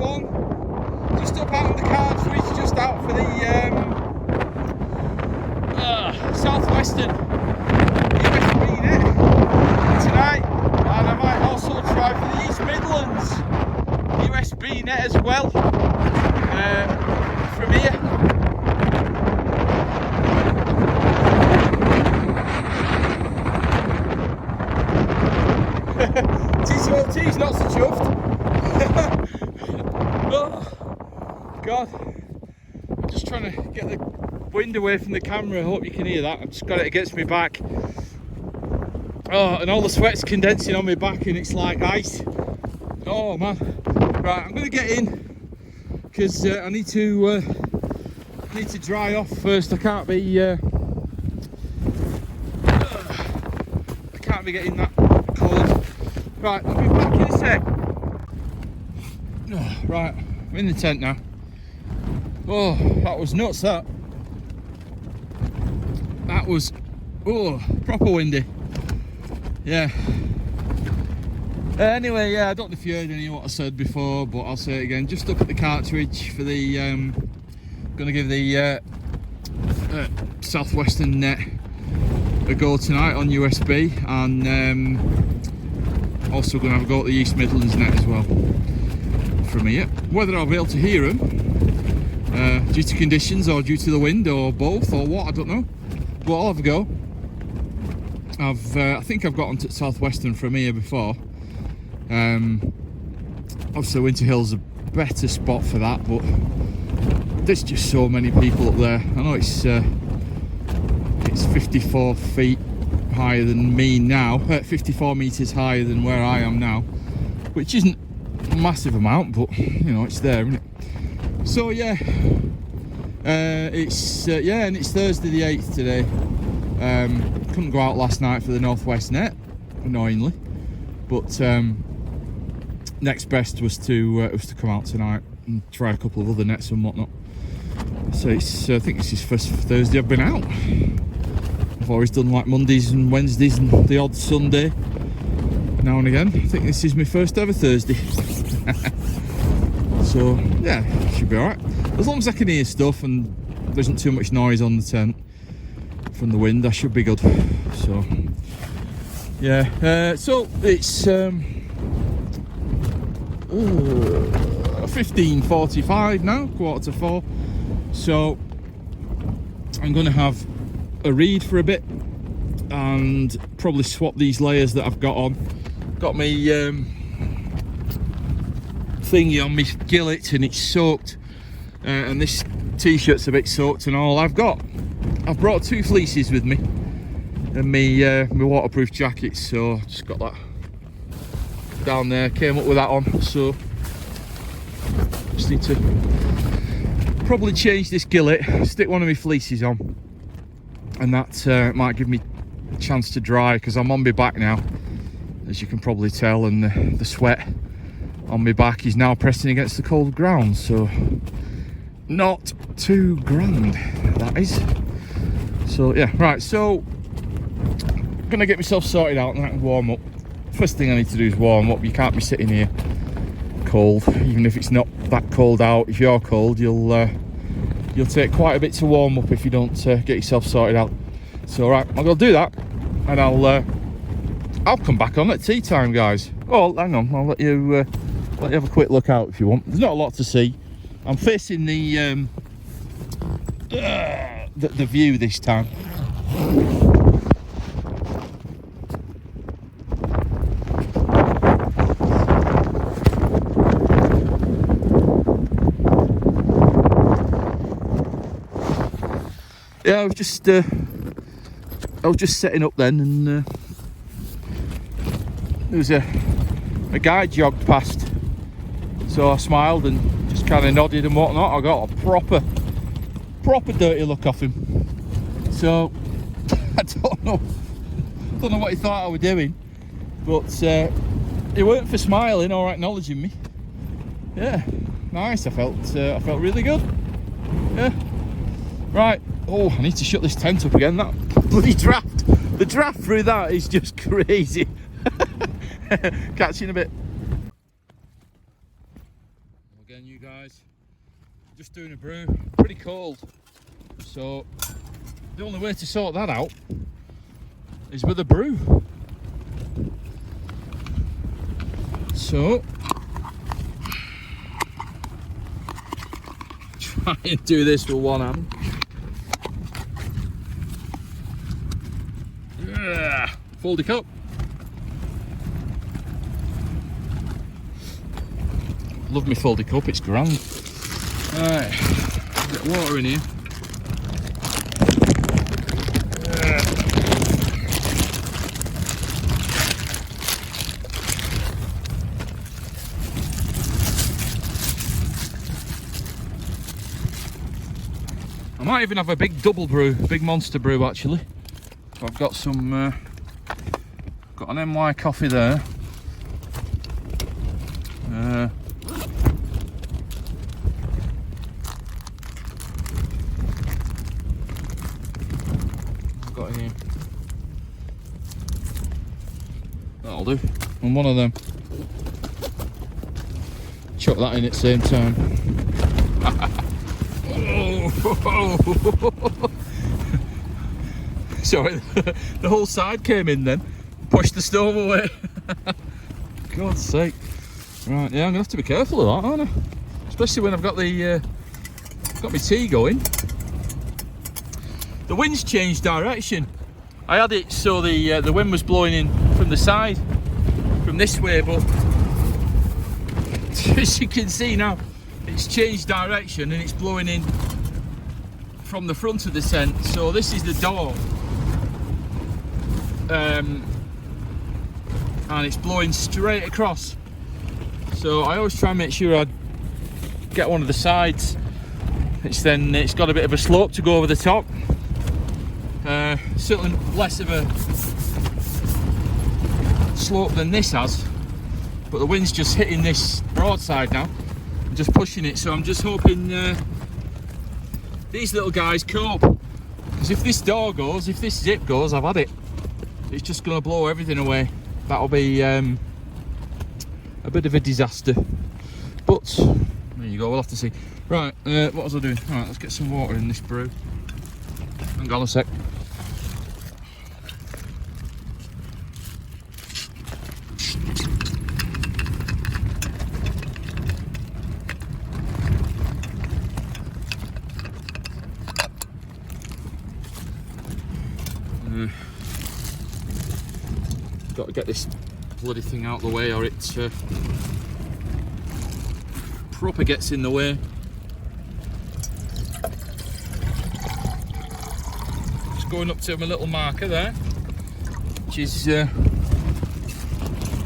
everyone. Just up out of the Cartridge, just out for the Southwestern USB net tonight, and I might also try for the East Midlands USB net as well from here. T2LT's not so chuffed. Oh God, I'm just trying to get the wind away from the camera. I hope you can hear that. I've just got it against my back. Oh, and all the sweat's condensing on my back and it's like ice. Oh man. Right, I'm gonna get in because I need to dry off first. I can't be getting that cold. Right, I'll be back in a sec. Oh, right, I'm in the tent now. Oh, that was nuts, that was, oh, proper windy. Yeah. Anyway, yeah, I don't know if you heard any of what I said before, but I'll say it again. Just up at the Cartridge for the gonna give the Southwestern net a go tonight on USB, and also gonna have a go at the East Midlands net as well from here. Whether I'll be able to hear them due to conditions or due to the wind or both or what, I don't know, but I'll have a go. I think I've got onto Southwestern from here before. Obviously Winter Hill's a better spot for that, but there's just so many people up there. I know it's 54 feet higher than me now, 54 meters higher than where I am now, which isn't a massive amount, but you know, it's there, isn't it? So yeah, it's and it's Thursday the 8th today. Couldn't go out last night for the Northwest net, annoyingly, but next best was to come out tonight and try a couple of other nets and whatnot. So it's I think this is first Thursday I've been out. I've always done like Mondays and Wednesdays and the odd Sunday now and again. I think this is my first ever Thursday. So yeah, should be alright. As long as I can hear stuff and there isn't too much noise on the tent from the wind, I should be good. So yeah, so it's 15:45 now, 3:45. So I'm going to have a read for a bit and probably swap these layers that I've got on. Got my thingy on my gillet and it's soaked, and this t-shirt's a bit soaked and all. I've brought 2 fleeces with me and my waterproof jacket, so just got that down there, came up with that on. So just need to probably change this gillet, stick one of my fleeces on, and that might give me a chance to dry, because I'm on my back now, as you can probably tell, and the sweat on my back is now pressing against the cold ground, so not too grand, that is. So yeah, right, so I'm gonna get myself sorted out and I can warm up. First thing I need to do is warm up. You can't be sitting here cold, even if it's not that cold out. If you're cold, you'll take quite a bit to warm up if you don't get yourself sorted out. So right, I'm gonna do that, and I'll come back on at tea time, guys. Oh, hang on, I'll let you have a quick look out if you want. There's not a lot to see. I'm facing the view this time. Yeah, I was just setting up then, and there was a guy jogged past, so I smiled and just kind of nodded and whatnot. I got a proper dirty look off him. So I don't know what he thought I was doing, but he weren't for smiling or acknowledging me. Yeah, nice. I felt really good. Yeah. Right. Oh, I need to shut this tent up again. That bloody draft. The draft through that is just crazy. Catch you in a bit. again, you guys. Just doing a brew. Pretty cold. So the only way to sort that out is with a brew. So try and do this with one hand. Yeah. Fold it up. Love me folded cup, it's grand. Right, get water in here. I might even have a big double brew, big monster brew actually. So I've got some, got an NY coffee there. Got here. That'll do. And one of them. Chuck that in at the same time. Sorry, the whole side came in then. Pushed the stove away. God's sake. Right, yeah, I'm gonna have to be careful of that, aren't I? Especially when I've got the got my tea going. The wind's changed direction. I had it so the wind was blowing in from the side, from this way, but as you can see now, it's changed direction and it's blowing in from the front of the tent. So this is the door, and it's blowing straight across. So I always try and make sure I get one of the sides. It's got a bit of a slope to go over the top. Certainly less of a slope than this has, but the wind's just hitting this broadside now and just pushing it. So I'm just hoping these little guys cope, because if this door goes, if this zip goes, I've had it. It's just going to blow everything away. That'll be a bit of a disaster, but there you go, we'll have to see. Right, what was I doing? Right, let's get some water in this brew. Hang on a sec. Got to get this bloody thing out of the way, or it proper gets in the way. Just going up to my little marker there, which is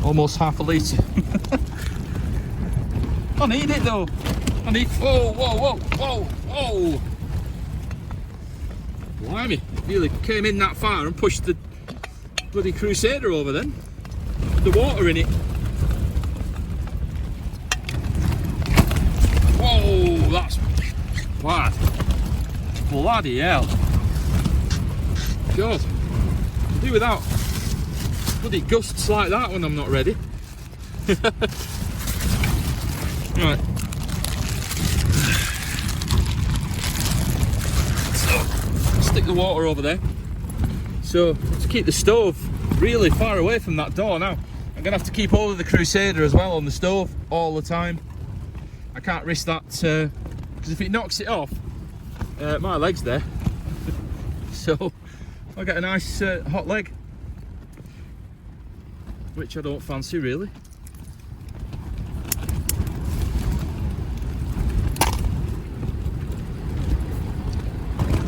almost half a litre. I need it though. I need. Whoa, whoa, whoa, whoa, whoa! Blimey, nearly came in that far and pushed the bloody Crusader over then. The water in it. Whoa, that's bad. Bloody hell. God, I do without bloody gusts like that when I'm not ready. Right. So, stick the water over there. So, to keep the stove really far away from that door now, I'm going to have to keep hold of the Crusader as well on the stove all the time. I can't risk that, because if it knocks it off, my leg's there. So, I'll get a nice hot leg, which I don't fancy really.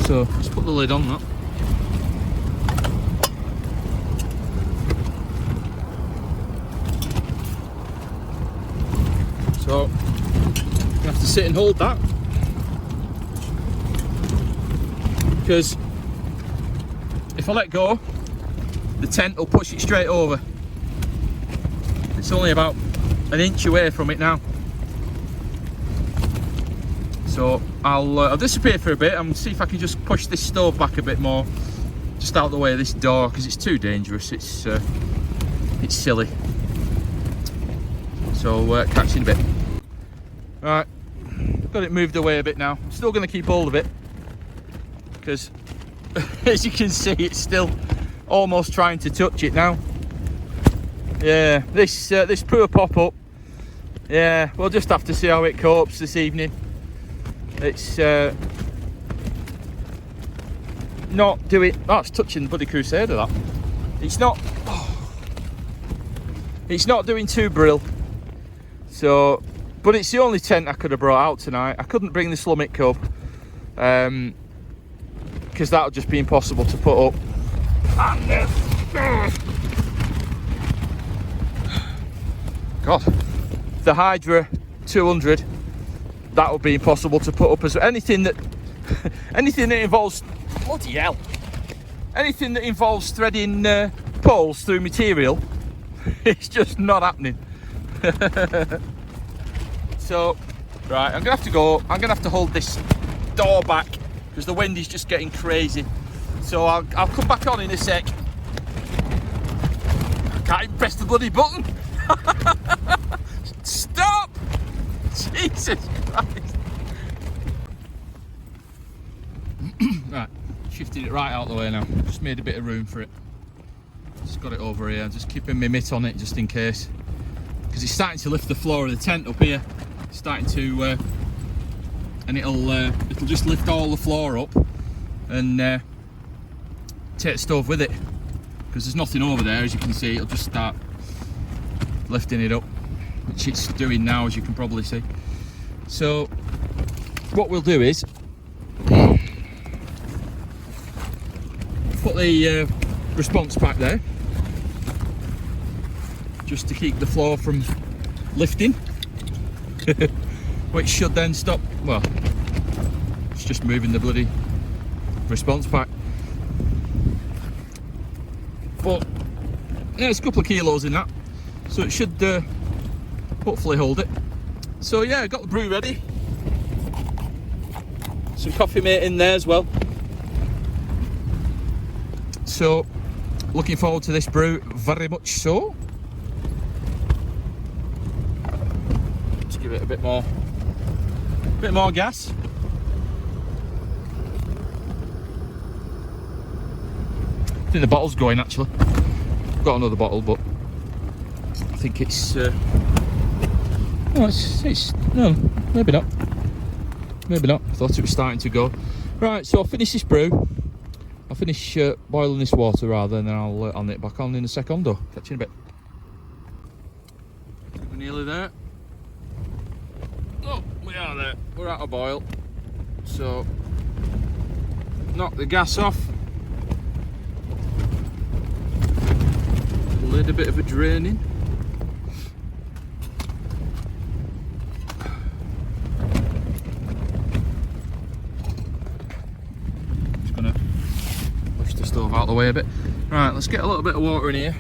So, just put the lid on that. So, you have to sit and hold that, because if I let go, the tent will push it straight over. It's only about an inch away from it now. So I'll disappear for a bit and see if I can just push this stove back a bit more, just out of the way of this door, because it's too dangerous. It's silly. So catch you in a bit. Right, got it moved away a bit now. I'm still going to keep hold of it because as you can see, it's still almost trying to touch it now. Yeah, this poor pop-up. Yeah, we'll just have to see how it copes this evening. It's not doing. Oh, it's touching the bloody Crusader. That it's not. Oh, it's not doing too brill. So, but it's the only tent I could have brought out tonight. I couldn't bring the Slummit Cub because that would just be impossible to put up. God, the Hydra 200, that would be impossible to put up as anything that involves, bloody hell, anything that involves threading poles through material, it's just not happening. So, right, I'm gonna have to go. I'm gonna have to hold this door back because the wind is just getting crazy. So I'll come back on in a sec. I can't even press the bloody button. Stop! Jesus Christ. Right, shifting it right out the way now. Just made a bit of room for it. Just got it over here. Just keeping my mitt on it just in case. Because it's starting to lift the floor of the tent up here. It's starting to, and it'll just lift all the floor up and take the stove with it. Because there's nothing over there, as you can see. It'll just start lifting it up, which it's doing now, as you can probably see. So what we'll do is put the response pack there just to keep the floor from lifting, which should then stop. Well, it's just moving the bloody response pack, but yeah, there's a couple of kilos in that, so it should hopefully hold it. So yeah, got the brew ready. Some coffee mate in there as well. So looking forward to this brew very much so. Let's give it a bit more gas. I think the bottle's going actually. I've got another bottle, but I think it's no, maybe not. Maybe not. I thought it was starting to go. Right, so I'll finish this brew. I'll finish boiling this water rather, and then I'll nip back on in a secondo. Catch you in a bit. We're nearly there. Oh, we are there. We're out of boil. So, knock the gas off. Lid a bit of a draining. Just gonna push the stove out of the way a bit. Right, let's get a little bit of water in here.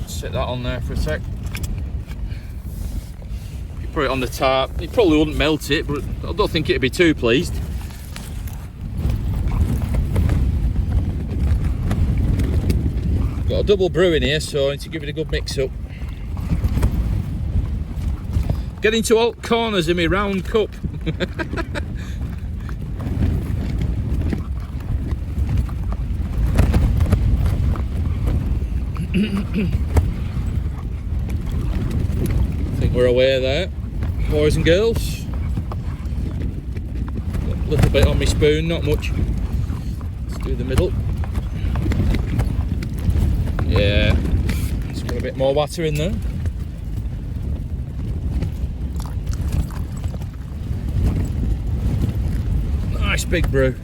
Sit that on there for a sec. You put it on the tap, it probably wouldn't melt it, but I don't think it'd be too pleased. Got a double brew in here, so I need to give it a good mix up. Get into all corners in my round cup. I think we're away there, boys and girls. Got a little bit on my spoon, not much. Let's do the middle. Yeah, let's put a bit more water in there. Nice big brew.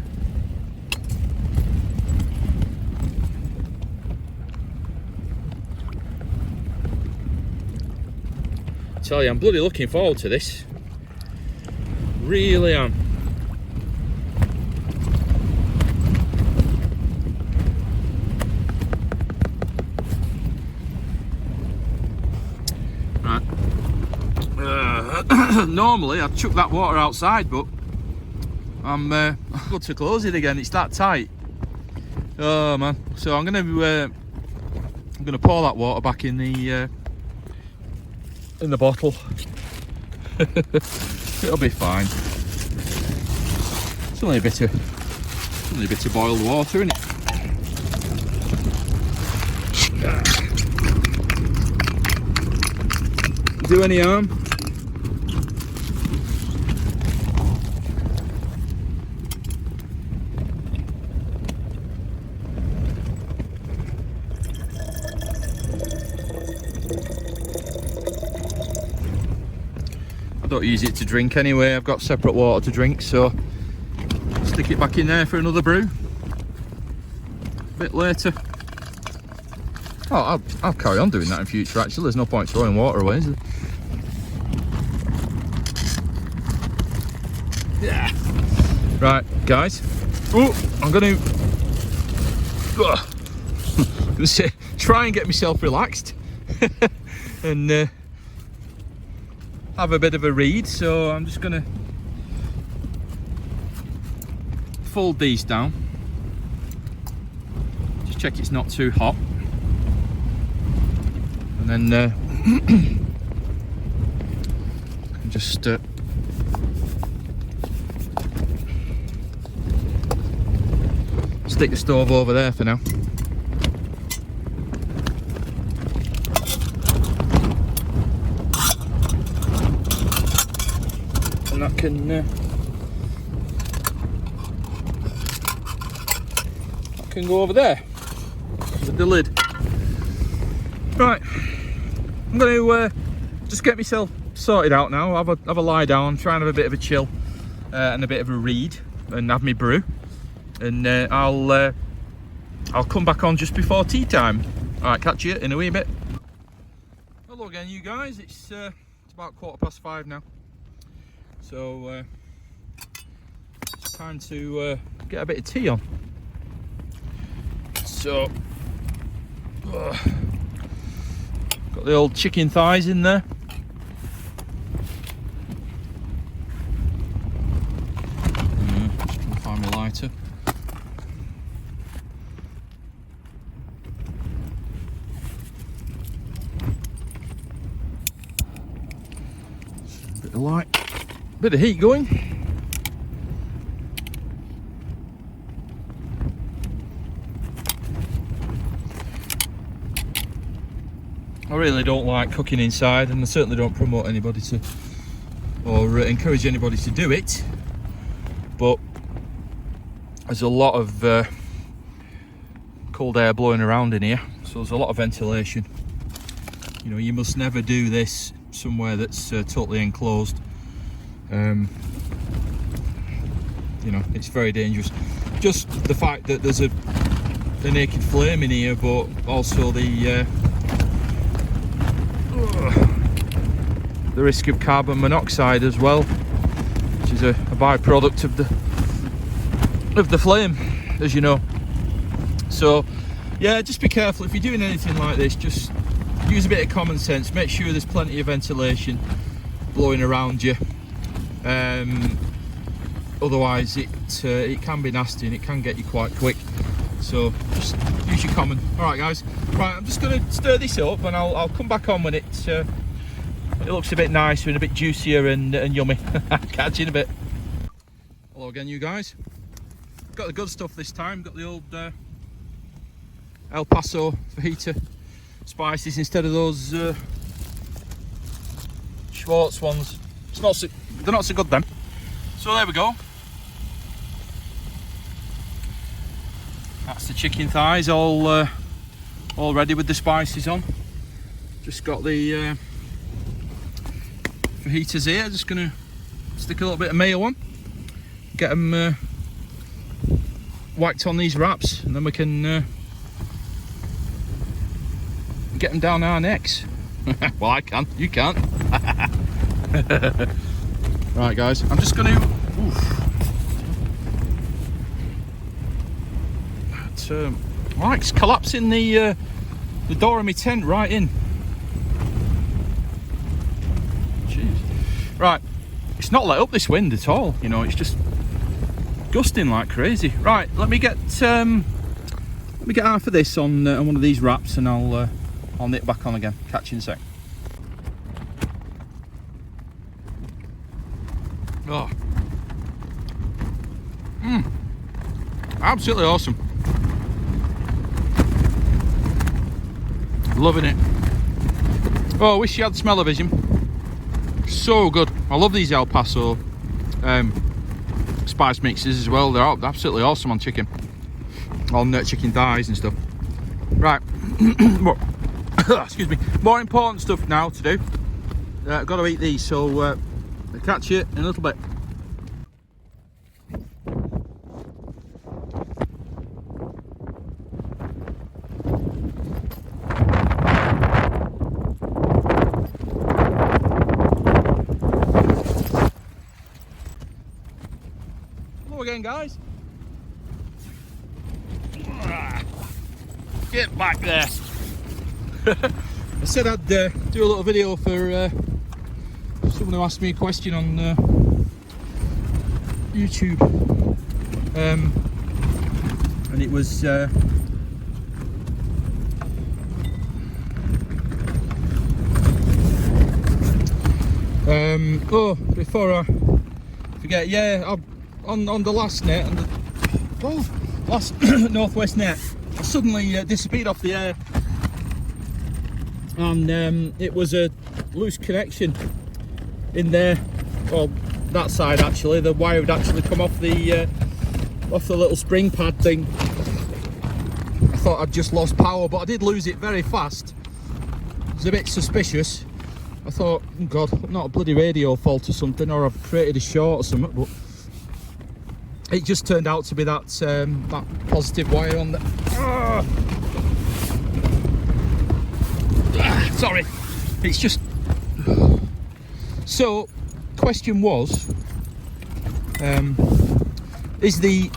I tell you, I'm bloody looking forward to this. Really am. Normally I'd chuck that water outside, but I'm got to close it again. It's that tight. Oh man! So I'm gonna I'm going to pour that water back in the bottle. It'll be fine. It's only a bit of boiled water, isn't it? Do any harm? I don't use it to drink anyway. I've got separate water to drink, so stick it back in there for another brew a bit later. Oh, I'll carry on doing that in future. Actually, there's no point throwing water away, is there? Yeah. Right, guys. Oh, I'm gonna say, try and get myself relaxed and have a bit of a read. So I'm just gonna fold these down. Just check it's not too hot, and then just stick the stove over there for now. And that can go over there with the lid. Right, I'm going to just get myself sorted out now. Have a lie down, try and have a bit of a chill and a bit of a read, and have me brew. And I'll come back on just before tea time. All right, catch you in a wee bit. Hello again, you guys. It's about 5:15 now, so it's time to get a bit of tea on. So got the old chicken thighs in there. Just trying to find my lighter. Bit of light, bit of heat going. I really don't like cooking inside, and I certainly don't promote anybody to, or encourage anybody to do it, but there's a lot of cold air blowing around in here, so there's a lot of ventilation. You know, you must never do this somewhere that's totally enclosed. You know, it's very dangerous. Just the fact that there's a naked flame in here, but also the risk of carbon monoxide as well, which is a byproduct of the flame, as you know. So yeah, just be careful if you're doing anything like this. Just use a bit of common sense. Make sure there's plenty of ventilation blowing around you. Otherwise it can be nasty and it can get you quite quick. So just use your common. All right, guys. Right, I'm just going to stir this up, and I'll come back on when it looks a bit nicer and a bit juicier and yummy. Catch you in a bit. Hello again, you guys. Got the good stuff this time. Got the old El Paso fajita spices instead of those Schwartz ones. They're not so good then. So there we go. That's the chicken thighs all ready with the spices on. Just got the fajitas here. Just gonna stick a little bit of mayo on, get them whacked on these wraps, and then we can get them down our necks. Well, I can, you can't. Right, guys, I'm just gonna it's collapsing the door of my tent right in. Jeez. Right, it's not let up, this wind at all, you know, it's just gusting like crazy. Right, let me get Let me get half of this on one of these wraps, and I'll knit back on again. Catch you in a sec. Oh, absolutely awesome. Loving it. Oh, I wish you had smell-o-vision. So good. I love these El Paso spice mixes as well. They're absolutely awesome on chicken, on chicken thighs and stuff. Right. Excuse me. More important stuff now to do. I've got to eat these, so I'll catch you in a little bit. Hello again, guys. Get back there. I said I'd do a little video for someone who asked me a question on YouTube, and it was oh, before I forget, yeah, on the last net, on the last northwest net, I suddenly disappeared off the air, and it was a loose connection in there. Well, that side actually, the wire would actually come off the little spring pad thing. I thought I'd just lost power, but I did lose it very fast. It was a bit suspicious. I thought, oh God, not a bloody radio fault or something, or I've created a short or something, but it just turned out to be that that positive wire on the. Sorry, it's just. So, question was, is the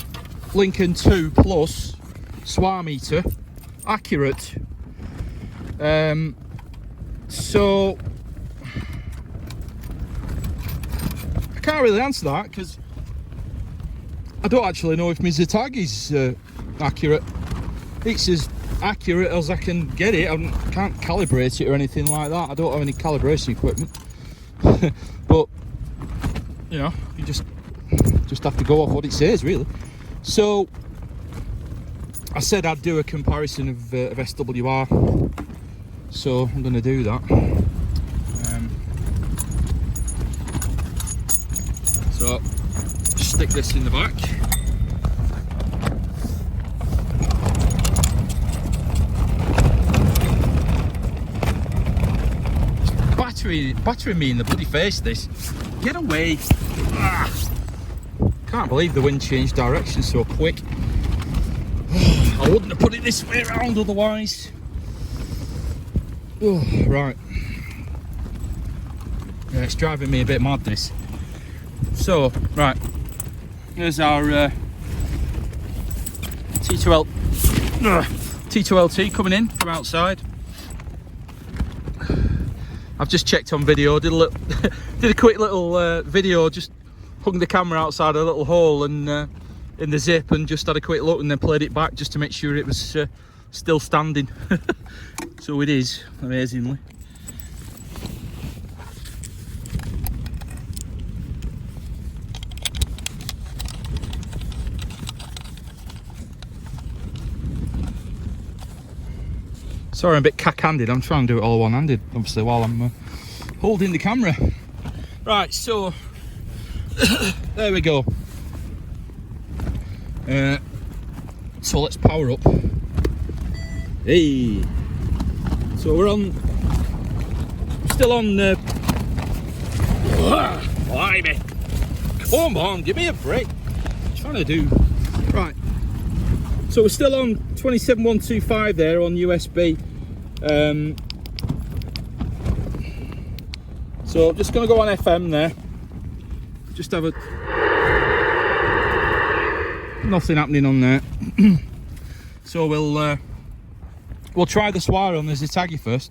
Lincoln 2 Plus SWA meter accurate? So I can't really answer that because I don't actually know if my Z-tag is accurate. It's as accurate as I can get it. I can't calibrate it or anything like that. I don't have any calibration equipment. But you know, you just have to go off what it says, really. So I said I'd do a comparison of SWR, so I'm going to do that. So stick this in the back. Battering me in the bloody face, this. Get away. Can't believe the wind changed direction so quick. I wouldn't have put it this way around otherwise. Oh, right. Yeah, it's driving me a bit mad, this. So, right. Here's our T2LT coming in from outside. I've just checked on video, did a quick little video, just hung the camera outside a little hole and in the zip, and just had a quick look and then played it back just to make sure it was still standing. So it is, amazingly. Sorry, I'm a bit cack-handed. I'm trying to do it all one-handed, obviously, while I'm holding the camera. Right, so there we go. So let's power up. Hey, so we're on, still on. Blimey! Come on, give me a break. I'm trying to do right. So we're still on 27125 there on USB. So I'm just going to go on FM there. Just have a nothing happening on there. So we'll try the SWA on the Z-taggy first.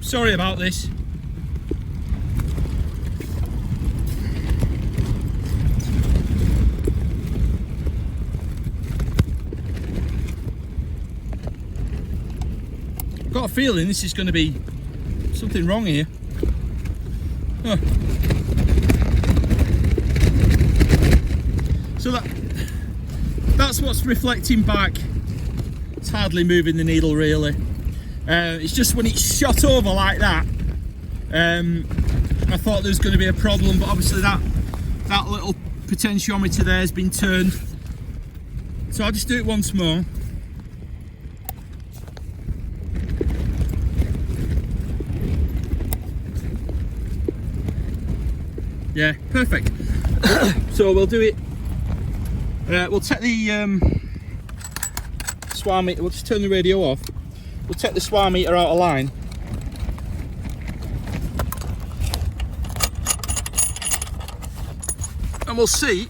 Sorry about this. got a feeling this is going to be something wrong here. Huh. So that's what's reflecting back. It's hardly moving the needle really. It's just when it's shot over like that, I thought there was going to be a problem, but obviously that little potentiometer there has been turned. So I'll just do it once more. Yeah, perfect. So we'll do it. We'll take the SWAR meter. We'll just turn the radio off. We'll take the SWAR meter out of line. And we'll see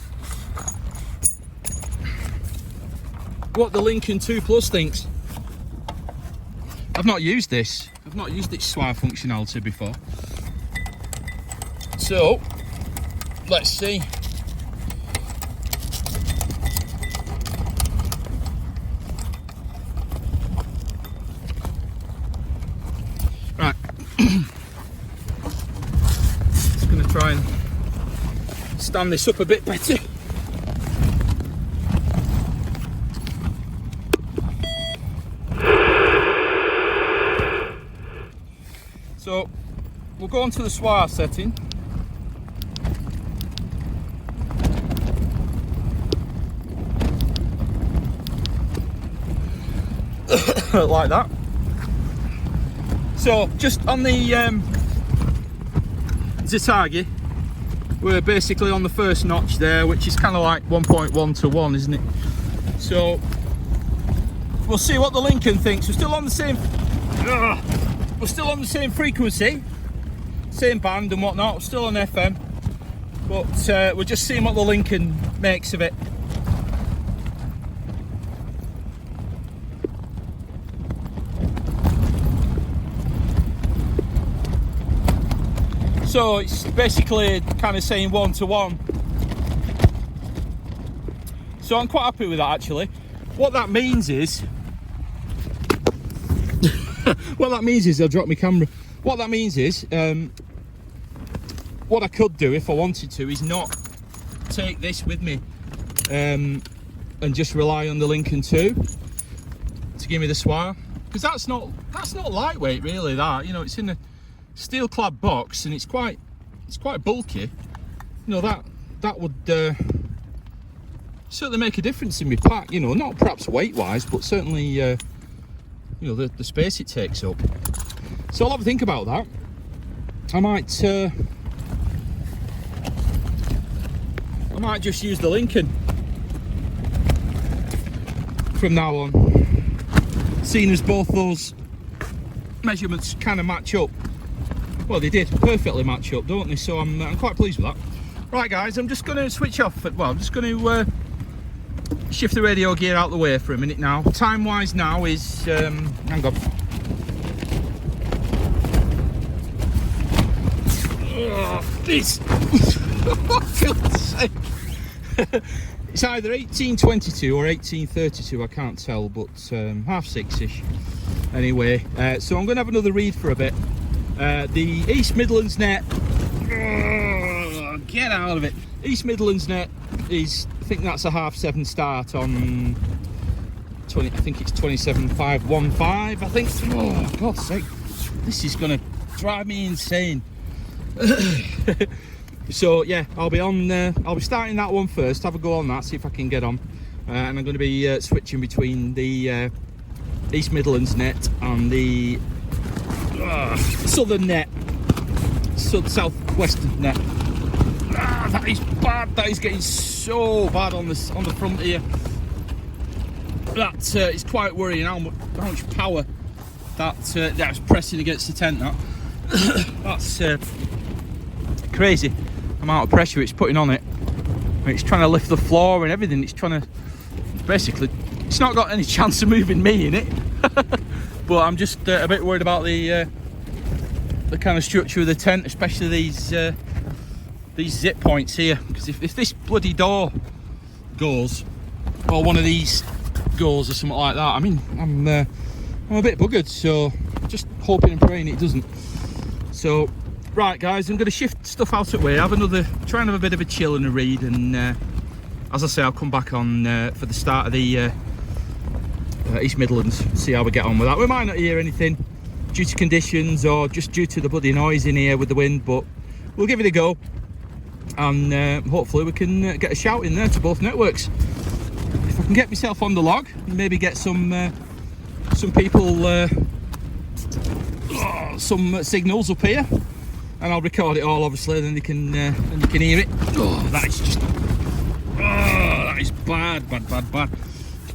what the Lincoln 2 Plus thinks. I've not used this. I've not used its SWAR functionality before. So, let's see. Right. Just going to try and stand this up a bit better. So we'll go on to the SWAR setting. Like that. So just on the Zetagi, we're basically on the first notch there, which is kind of like 1.1 to 1, isn't it? So we'll see what the Lincoln thinks. We're still on the same frequency, same band and whatnot. We're still on FM, but we're just seeing what the Lincoln makes of it. So it's basically kind of saying 1 to 1. So I'm quite happy with that actually. What that means is, I'll drop my camera. What that means is, what I could do if I wanted to is not take this with me, and just rely on the Lincoln 2 to give me the SWAR, because that's not lightweight really. That, you know, it's in a steel clad box and it's quite bulky. You know, that would certainly make a difference in my pack, you know, not perhaps weight wise, but certainly you know, the space it takes up. So I'll have a think about that. I might just use the Lincoln from now on, seeing as both those measurements kind of match up. Well, they did perfectly match up, don't they? So I'm quite pleased with that. Right, guys, I'm just going to switch off. Well, I'm just going to shift the radio gear out the way for a minute now. Time-wise now is hang on. Oh, this. For God's sake. It's either 18:22 or 18:32. I can't tell, but 6:30ish. Anyway, so I'm going to have another read for a bit. The East Midlands net, get out of it. East Midlands net is, I think that's a 7:30 start on 20, I think it's 27.515, I think. Oh, God's sake, this is gonna drive me insane. So yeah, I'll be starting that one first, have a go on that, see if I can get on, and I'm going to be switching between the East Midlands net and the southern net, southwestern net. That is bad. That is getting so bad on the front here. That is quite worrying how much power that's pressing against the tent. That's crazy amount of pressure it's putting on it. It's trying to lift the floor and everything. It's trying to basically. It's not got any chance of moving me in it. But I'm just a bit worried about the kind of structure of the tent, especially these zip points here, because if this bloody door goes, or one of these goes or something like that, I mean, I'm I'm a bit buggered, so just hoping and praying it doesn't. So, right guys, I'm going to shift stuff out of the way, try and have a bit of a chill and a read, and as I say, I'll come back on for the start of the East Midlands, see how we get on with that. We might not hear anything due to conditions or just due to the bloody noise in here with the wind, but we'll give it a go, and hopefully we can get a shout in there to both networks. If I can get myself on the log, maybe get some people, some signals up here, and I'll record it all, obviously, then you can hear it. Oh, that is just, that is bad.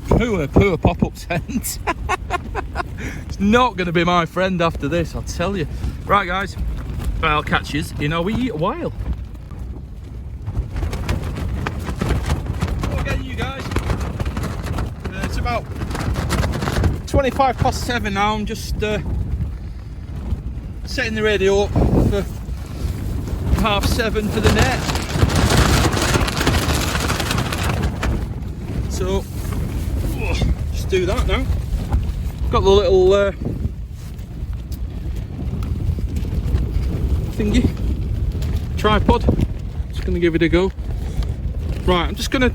Poor pop-up tent. It's not going to be my friend after this, I'll tell you. Right guys, I'll catch you in a wee while. Hello again, you guys. It's about 25 past 7 now. I'm just setting the radio up for 7:30 for the net. So just do that now. Got the little thingy tripod. Just gonna give it a go. Right, I'm just gonna,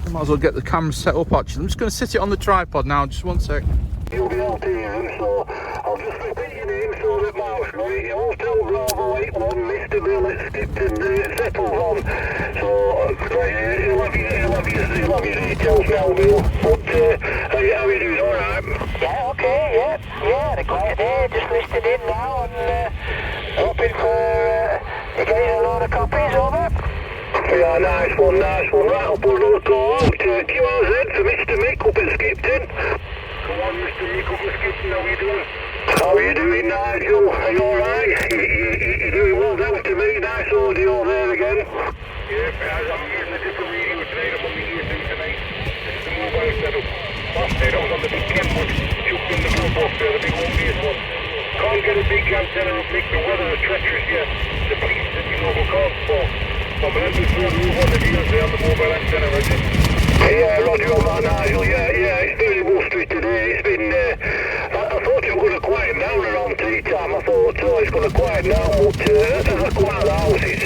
I might as well get the camera set up actually. I'm just gonna sit it on the tripod now, just one sec. You'll be able to hear him, so I'll just repeat your name so that Mark's got it. Hotel Bravo 81, Mr. Bill, it's Skipton, settles on. So, he'll have your details now, Bill. But, how you doing, alright? Yeah, okay, yeah, the quiet day, just listed in now and hoping for getting a load of copies over. Yeah, nice one. Right, I'll put another call out. QRZ for Mr. Mick up at Skipton. Come on, Mr. Mick up at Skipton, how you doing? How you doing, Nigel? Are you alright? You're doing well down to me, nice audio there again. Yeah, I'm using a different radio today, I'm on the earthing tonight. It's the mobile setup. Last night I was on the big Kenwood, chucked in the blue box there, the big obvious one. Can't get a big antenna up, Mick, the weather is treacherous here. The police and you know, can't fall. I'm going to move on the deals there on the mobile antenna, Roger. Yeah, Roger on that, Nigel, yeah, it's very blustery today. It's been, I thought it was going to quieten down around tea time. I thought it's going to quieten down, but as I come out of the house, it's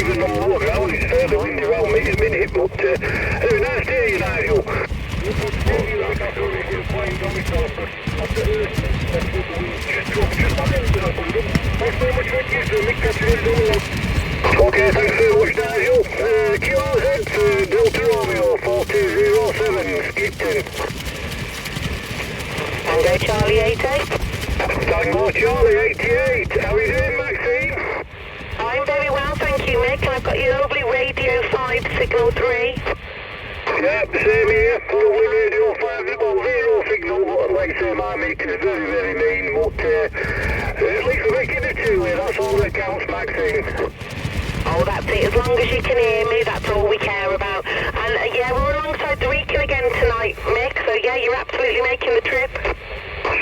even on the low ground, it's fairly windy around me at the minute, but anyway, nice to hear you, Nigel. Okay, thanks very much, Nigel. QRZ, Delta Romeo 4207, Skipton. Tango Charlie 88. Tango Charlie 88. How are you doing, Maxine? I'm very well, thank you, Mick. I've got your lovely Radio 5 Signal 3. Yep, same here. Lovely Radio 5, well, zero signal, but like I say, my meter is very, very mean, but at least we're making it 2 here, that's all that counts, Maxine. Oh, that's it. As long as you can hear me, that's all we care about. And yeah, we're alongside the Beacon again tonight, Mick. So yeah, you're absolutely making the trip.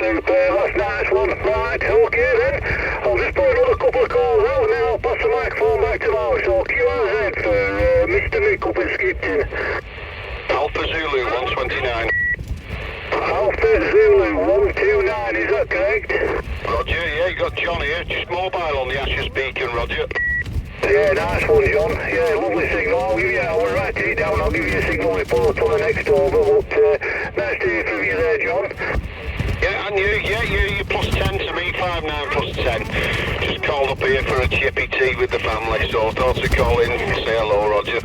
Super, that's nice one. Right, okay then. I'll just put another couple of calls out and then I'll pass the microphone back to Mark. So QRZ for Mr. Mick up at Skipton. Alpha Zulu 129. Alpha Zulu 129, is that correct? Roger, yeah, you got John here, just mobile on the Ashes Beacon, Roger. Yeah, nice one, John. Yeah, lovely signal. I'll write it down. I'll give you a signal report on the next over. But nice to hear from you there, John. Yeah, and you plus 10 to me, 59 plus 10. Just called up here for a chippy tea with the family, so I thought to call in and say hello, Roger.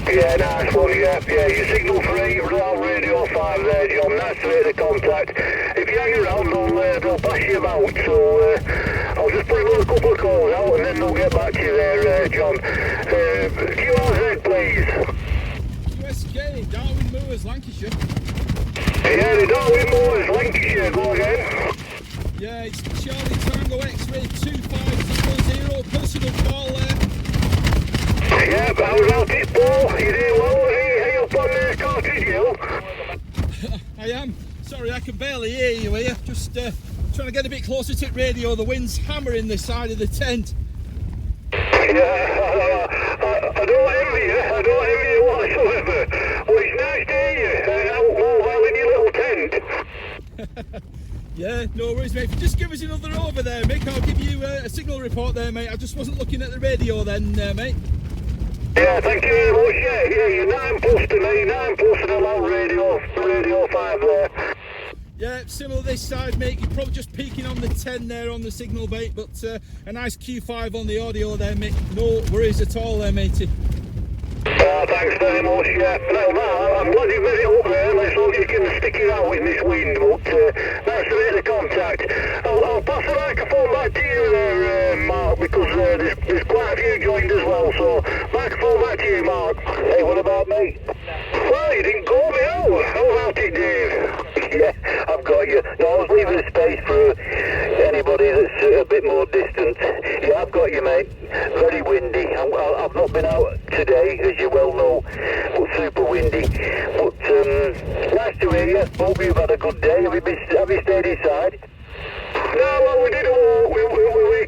Yeah, nice one, yeah, your signal for 8 Radio 5 there, John, nice to hear the contact. If you hang around, they'll pass you about, so I'll just put another couple of calls out and then they'll get back to you there, John. QRZ, please. USK, Darwin Moors, Lancashire. Yeah, the Darwin Moors, Lancashire, go again. Yeah, it's Charlie Tango X-Ray 2500, personal call there. Yeah, but how's out it, Paul? You doing well? Are you up on Cartridge Hill? I am. Sorry, I can barely hear you here. Just trying to get a bit closer to the radio. The wind's hammering this side of the tent. Yeah, I don't envy you whatsoever. Well, it's nice to hear you out mobile in your little tent. No worries, mate. If you just give us another over there, Mick, I'll give you a signal report there, mate. I just wasn't looking at the radio then, mate. Yeah, thank you very much. Yeah, you're 9 plus to me, 9 plus and I'm on radio 5 there. Yeah, similar this side, mate. You're probably just peaking on the 10 there on the signal, mate, but a nice Q5 on the audio there, Mick. No worries at all there, matey. Thanks very much, yeah. No, I'm glad you made it up there. Let's hope you can stick it out in this wind, but nice to make the contact. I'll pass the microphone back to you there, Mark, because there's quite a few joined as well, so microphone back to you, Mark. Hey, what about me? Well, you didn't call me out. How about it, Dave? Yeah, I've got you. No, I was leaving a space for anybody that's a bit more distant. Yeah, I've got you, mate. Very windy. I've not been out today, as you well know, but super windy. But nice to hear you. Hope you've had a good day. Have you stayed inside? No, well, we did a walk.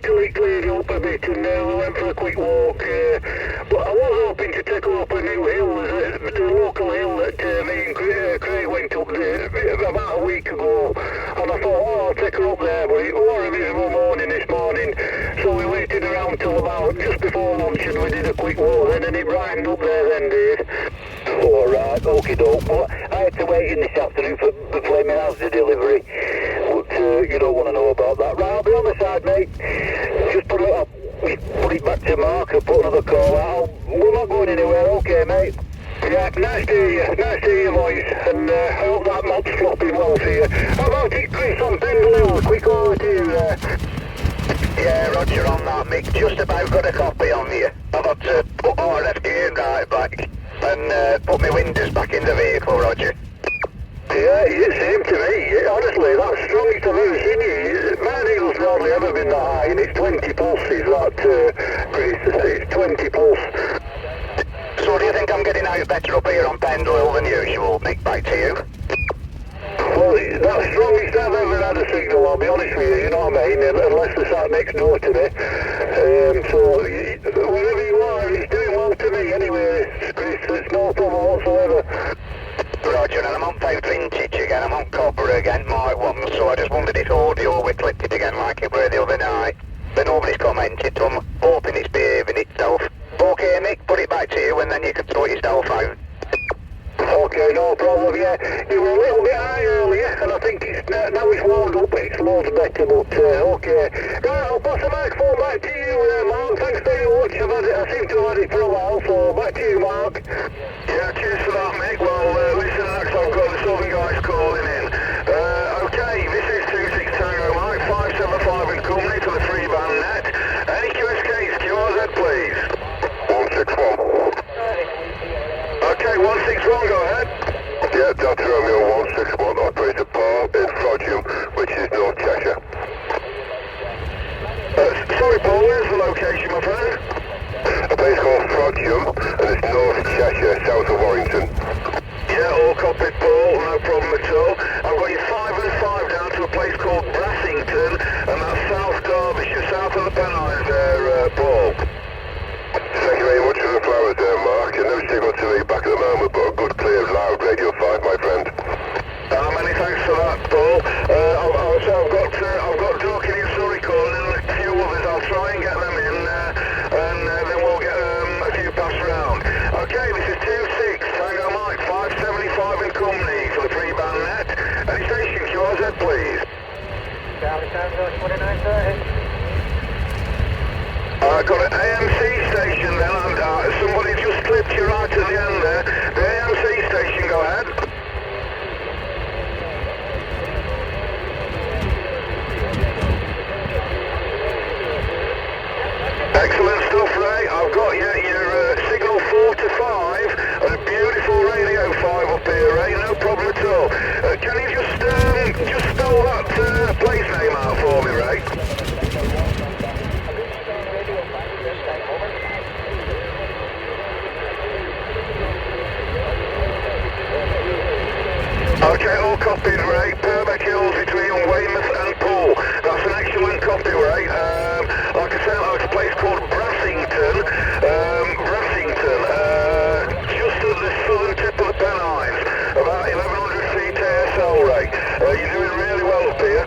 We cleared up a bit and we went for a quick walk. But I was hoping to take up a new hill, the local hill that me and Craig went up there about a week ago. And I thought, oh, I'll take her up there. But it was a miserable morning this morning. So we waited around till about just before lunch and we did a quick walk. And then it brightened up there then, Dave. Alright, okie doke. But I had to wait in this afternoon for the flaming house delivery. But you don't want to know about that. Right, I'll be on the side, mate. Just put it back to Mark and put another call out. We're not going anywhere, okay, mate? Yeah, nice to hear you. Nice to hear your voice. And I hope that mob's flopping well for you. How about it, Chris, on Pendle? Quick over to you there. Yeah, Roger on that, Mick. Just about got a copy on you. I've got to put RF gear right back and put my windows back in the vehicle, Roger. Yeah, it seemed to me, honestly, that's the strongest I've ever seen you. My needle's hardly ever been that high, and it's 20 plus, is that, Chris? It's 20 plus. So do you think I'm getting out better up here on Pendle than usual, Mick? Back to you. Well, that's the strongest I've ever had a signal, I'll be honest with you, you know what I mean? Unless the sat next door to me. So, wherever you are, it's doing well to me anyway, Chris, it's no problem whatsoever. Roger, and I'm on vintage again, I'm on copper again, my one, so I just wondered if audio we clipped it again like it were the other night. But nobody's commented, so I'm hoping it's behaving itself. Okay, Mick, put it back to you and then you can sort yourself out. Okay, no problem, yeah. You were a little bit high earlier, and I think it's now it's warmed up, it's loads better, but okay. Right, I'll pass the microphone back to you, Mark. Thanks very much. I seem to have had it for a while, so back to you, Mark. Yeah, cheers for that, Mick. Well, listen, Alex, I've got the Southern guys calling in. Okay, this is 26 Tango Mike, 575 and company to the Freeband net. Any QSKs, QRZ, please. 161. Okay, 161, go ahead. Yeah, Delta Romeo 161, operator Paul in Frodsham, which is North Cheshire. Sorry Paul, where's the location, my friend? A place called Frodsham, and it's North Cheshire, south of Warrington. Yeah, all copied Paul, no problem at all. I've got you 5 and 5 down to a place called Brassington, and that's South Derbyshire, south of the Pennines there, Paul. Thank you very much for the flowers there, Mark. No signal to me back at the moment, but a good, clear, loud Radio 5, my friend. Many thanks for that, Paul. I've got Dorking in Surrey calling and a few others. I'll try and get them in, and then we'll get a few passed round. Okay, this is 26 Tango Mike, 575 in company for the Freeband net. Any station QRZ, please. Charlie Tango 2930. I got an AMC station then, and somebody just clipped you right at the end there. The AMC station, go ahead. Excellent stuff, Ray. I've got your signal 4 to 5 and a beautiful Radio 5 up here, Ray. No problem at all. Can you just spell that place name out for me, Ray? Okay, all copied, Ray. Purbeck Hills between Weymouth and Poole. That's an excellent copy, Ray. Like I said, it's a place called Brassington. Just at the southern tip of the Pennines. About 1100 feet ASL, Ray. You're doing really well up here.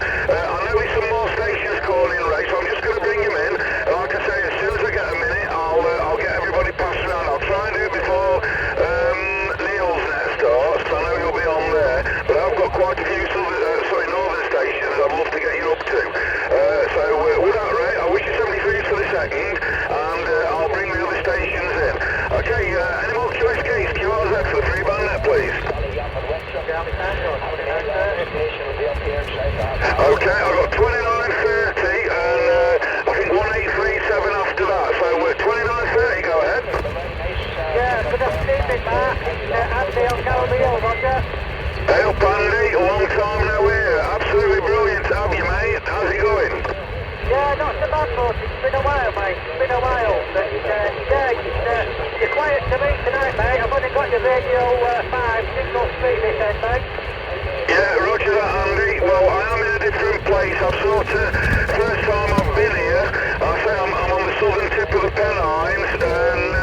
Roger, radio 5, signal speed this end, mate. Yeah, roger that, Andy. Well, I am in a different place. I've sort of, first time I've been here, I say I'm on the southern tip of the Pennines and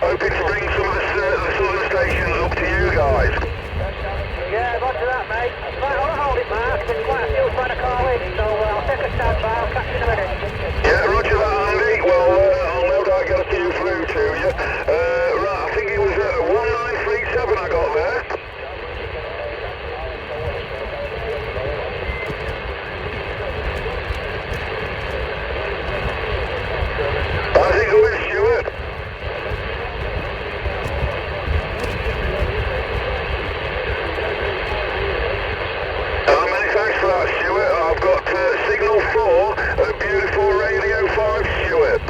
hoping to bring some of the southern stations up to you guys. Yeah, roger that, mate. Right, I'll hold it, Mark. There's quite a few trying to call in, so I'll take a standby. I'll catch you in a minute. Yeah, roger that, Andy. Well, I'll no doubt get a few through to you. Right, I think it was 1937 I got there. I think it was Stuart. Many thanks for that, Stuart. I've got signal 4 at beautiful Radio 5, Stuart.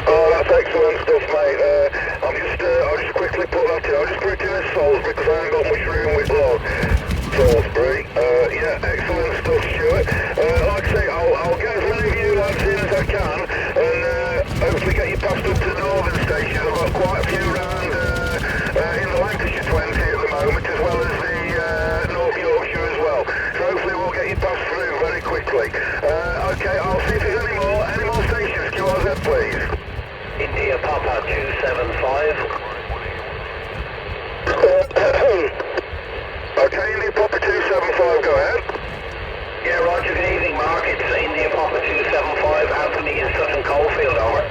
Oh, that's excellent stuff, mate. I'll just quickly put that in. I'll just put it in as Salisbury because I haven't got much room with log. Salisbury. Yeah, excellent stuff, Stuart. Like I say, I'll get as many of you lads in as I can and hopefully get you passed up to the northern station. I've got quite a few round in the Lancashire 20 at the moment, as well as the North Yorkshire as well. So hopefully we'll get you passed through very quickly. Okay, I'll see if there's any more stations. QRZ, please. India Papa 275. Okay, India Papa 275, go ahead. Yeah, roger, good evening, Mark. It's India Papa 275, Anthony in Sutton Coldfield, over.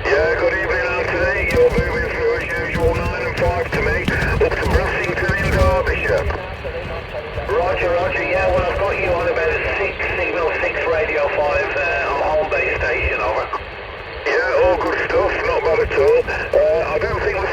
Yeah, good evening, Anthony. You're moving through as usual 9 and 5 to me, up to Brassington in Derbyshire. Roger, yeah, well, I've got you on about a signal 6 Radio 5 on home base station, over. Yeah, all good stuff, not bad at all. I don't think the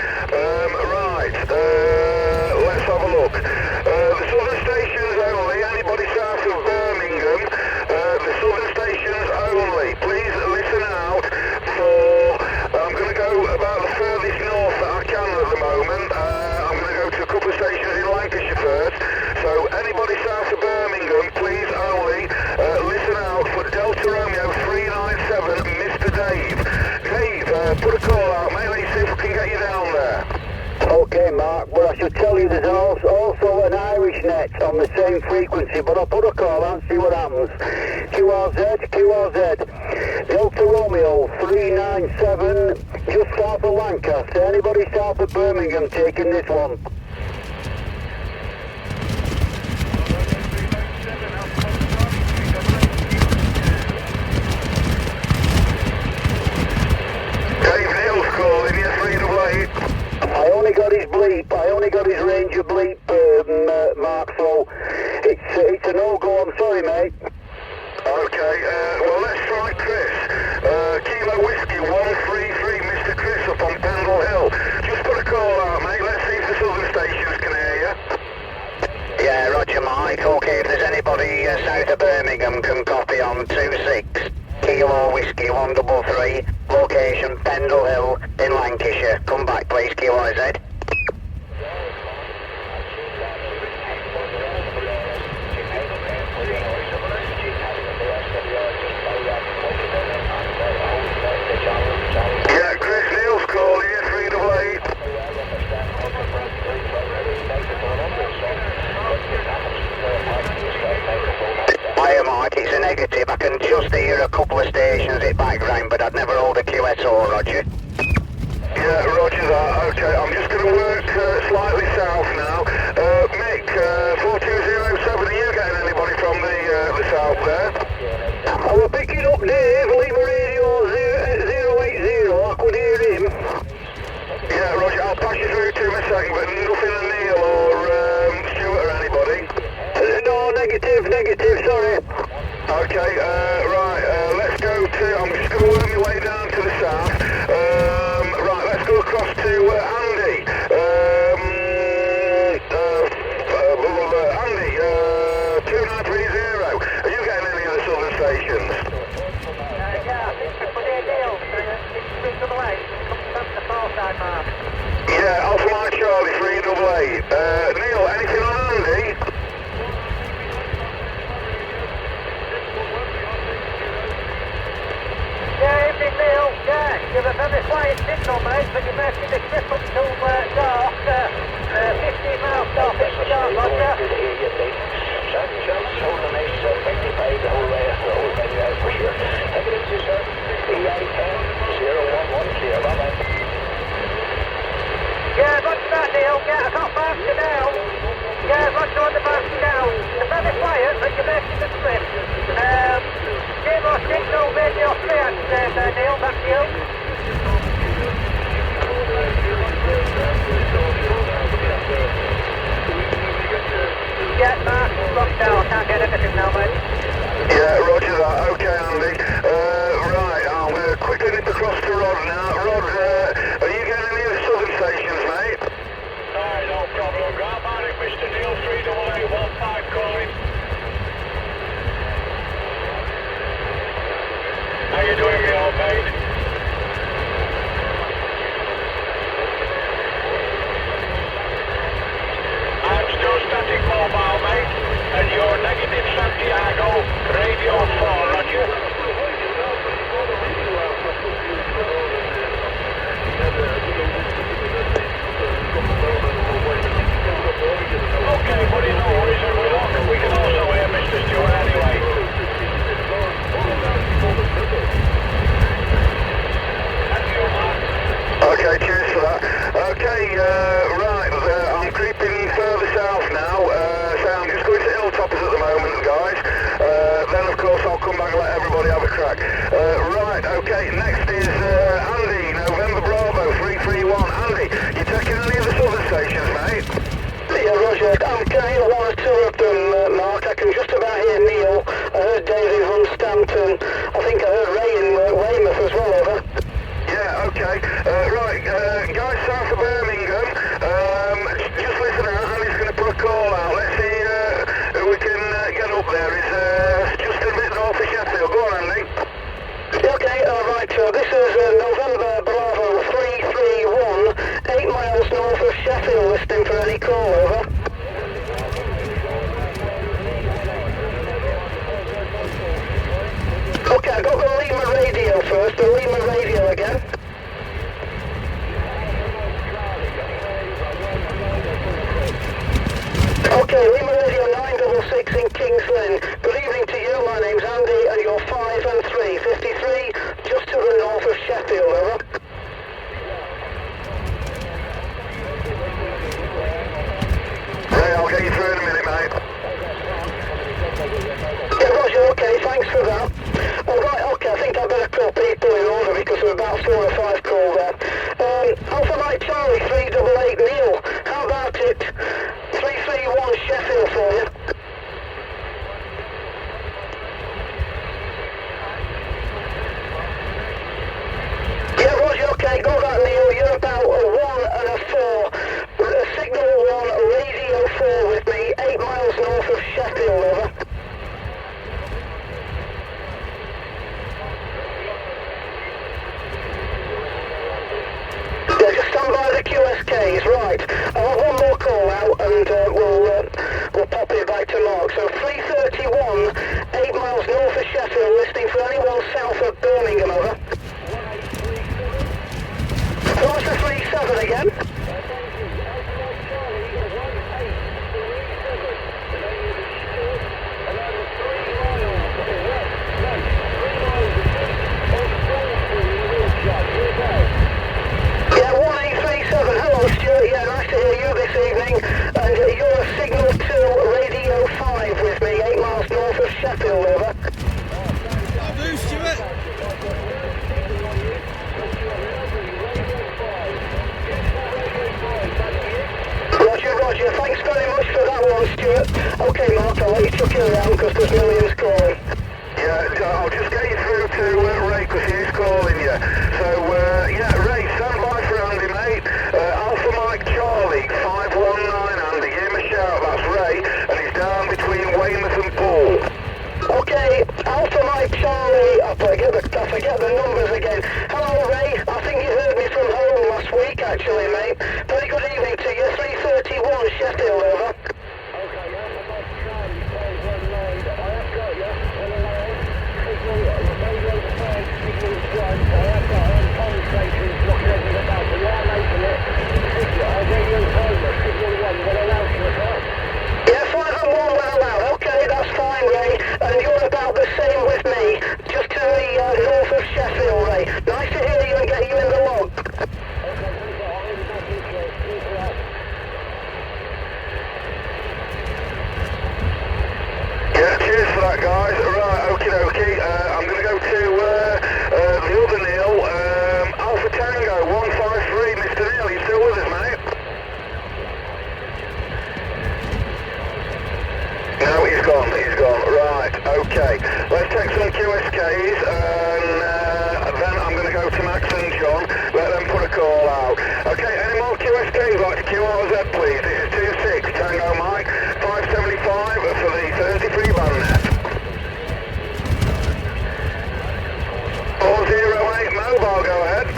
Right, let's have a look. The southern stations only, anybody south of Birmingham, the southern stations only. Please listen out for, I'm going to go about the furthest north that I can at the moment. I'm going to go to a couple of stations in Lancashire first. So anybody south of Birmingham, please only listen out for Delta Romeo 397, Mr. Dave. Dave, put a call out, mate. Let's see if we can get you down there. Okay, Mark, but I should tell you there's also an Irish net on the same frequency, but I'll put a call out and see what happens. QRZ, Delta Romeo 397, just south of Lancaster. Anybody south of Birmingham taking this one? Dave Neal's calling you, 388. I only got his bleep, I only got his Ranger bleep, Mark, so it's a no-go, I'm sorry, mate. Okay, well, let's try Chris. Kilo Whiskey 133, Mr. Chris up on Pendle Hill. Just put a call out, mate. Let's see if the southern stations can hear you. Yeah, roger, Mike. Okay, if there's anybody south of Birmingham can copy on 26. Kilo Whiskey 133, location Pendle Hill in Lancashire. Come back, please, QIZ. Yeah, Chris Neal's calling you, 388. Hiya, Mike. It's a negative. I can just hear a couple of stations in background, but I'd never hold a QSO, roger. Yeah, roger that. Okay, I'm just going to work slightly south now. Mick, 4207, are you getting anybody from the south there? We're picking up Dave, Lima Radio 080. I could hear him. Yeah, roger, I'll pass you through to him in a second, but nothing to Neil or Stuart or anybody. No, negative, sorry. Okay, right, let's go to, I'm just going to work my way down to the south. Right, let's go across to Andy. Andy, 2930. Are you getting any of the southern stations? Yeah, I think we're putting a deal. It's 388. Come to the far side, Mark. Yeah, Alpha Mike Charlie, 388. Neil, anything on Andy? Yeah, evening, Neil. Yeah, you've a very quiet signal, mate, but you're making the trip up to dark. 15 miles south east of Dark, roger. Yeah, roger that, Neil. Yeah, I got faster now. Yeah, roger on the faster now. You're very quiet, but you're making the trip. Zero signal, radio 3 there, Neil. Back to you. Yeah, Mark, locked out. Can't get anything now, mate. Yeah, roger that. Okay, Andy. Right, I'm going to quickly nip across to Rod now. Rod, are you getting any of the southern stations, mate? No problem. Grab on it, Mr. Neil, 38815 calling. How you doing, me old mate? Sheffield, listening for any call, over. Okay, I've got the Lima radio first, the Lima radio again. Okay, Lima radio 966 in Kings Lynn. Good evening to you, my name's Andy, and you're 5 and 3, 53, just to the north of Sheffield, over. Ray, I'll get you through in a minute, mate. Yeah, Roger, okay, thanks for that. Alright, okay, I think I better call people in order because there are about 4 or 5 called there. Alpha Mike Charlie 388 Neil, how about it? 331 Sheffield for you. Yeah, Roger, okay, got that Neil, you're about a 1 and a 4. Signal 1, radio 4 with me, 8 miles north of Sheffield, over. Yeah, just stand by the QSKs, right. I'll have one more call out and we'll pop it back to Mark. So 331, 8 miles north of Sheffield, listening for anyone south of Birmingham, over. What's the 37 again? Yeah, 1837. Hello, Stuart. Yeah, nice to hear you this evening. And you're a signal 2, radio 5 with me, 8 miles north of Sheffield, over. I'll do, Stuart. Roger, thanks very much for that one, Stuart. Okay, Mark, I'll let you chuck it around because there's millions calling. Yeah, I'll just get you through to Ray because he's calling you. So, yeah, Ray, stand by for Andy, mate. Alpha Mike Charlie, 519 Andy, give him a shout, that's Ray, and he's down between Weymouth and Poole. Okay, Alpha Mike Charlie, I forget the numbers again. Hello, Ray, I think you heard me from home last week, actually, mate. Very good evening to you, 331 Sheffield, over. Yeah, 5 and 1 well allowed. Okay, that's fine, Ray. And you're about the same with me, just to the north of Sheffield, Ray. Nice to hear you and get you in the log. Yeah, cheers for that, guys. Right, okie dokie. I'm going to go to the other Neil. Alpha Tango 153. Mr. Neil, you still with us, mate? No, he's gone. Right, okay. Let's take some QSKs and then I'm going to go to Max and John. Let them put a call out. Okay, any more QSKs like to QRZ, please? This is 26 Tango Mike 575 for the 30 Freeband net. 408 mobile, go ahead.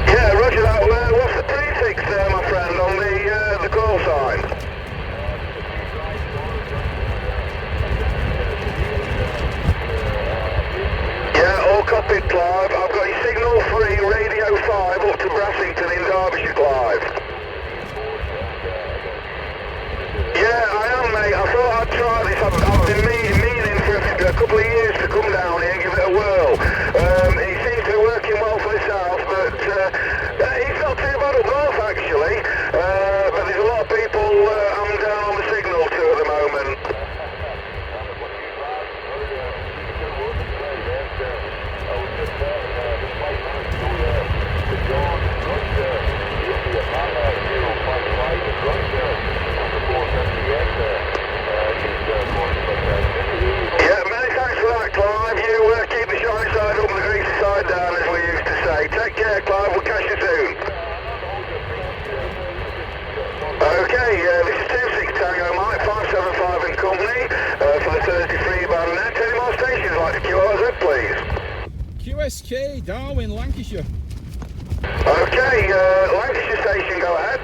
Yeah, roger that. What's the prefix there, my friend, on the call sign? Yeah, all copied, Clive. I've got your signal 3, radio 5 up to Brassington in Derbyshire, Clive. Yeah, I am, mate. I thought I'd try this. I've been meaning for a couple of years to come down here and give it a whirl. It seems to be working well for this house, but it's not too bad up north, actually. But there's a lot of people I'm down on the signal to at the moment. QSK, Darwin, Lancashire. Okay, Lancashire station, go ahead.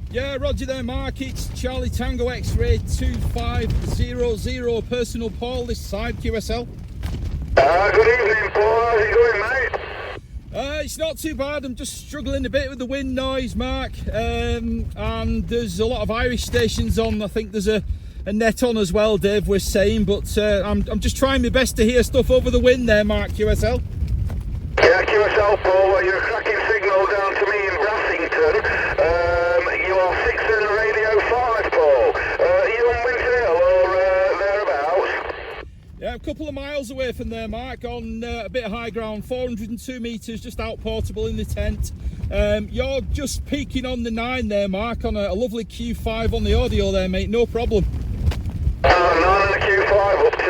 Yeah, roger there, Mark. It's Charlie Tango X-Ray 2500, personal Paul this side, QSL. Good evening, Paul. How's it going, mate? It's not too bad. I'm just struggling a bit with the wind noise, Mark. And there's a lot of Irish stations on. I think there's a net on as well, Dave was saying. But I'm just trying my best to hear stuff over the wind there, Mark, QSL. Yeah, QSL, Paul. Well, you're a cracking signal down to me in Brassington. You are 6 in Radio 5, Paul. Are you on Winter Hill or thereabouts? Yeah, a couple of miles away from there, Mark, on a bit of high ground, 402 metres, just out portable in the tent. You're just peaking on the 9 there, Mark, on a lovely Q5 on the audio there, mate, no problem. 9 and a Q5 up to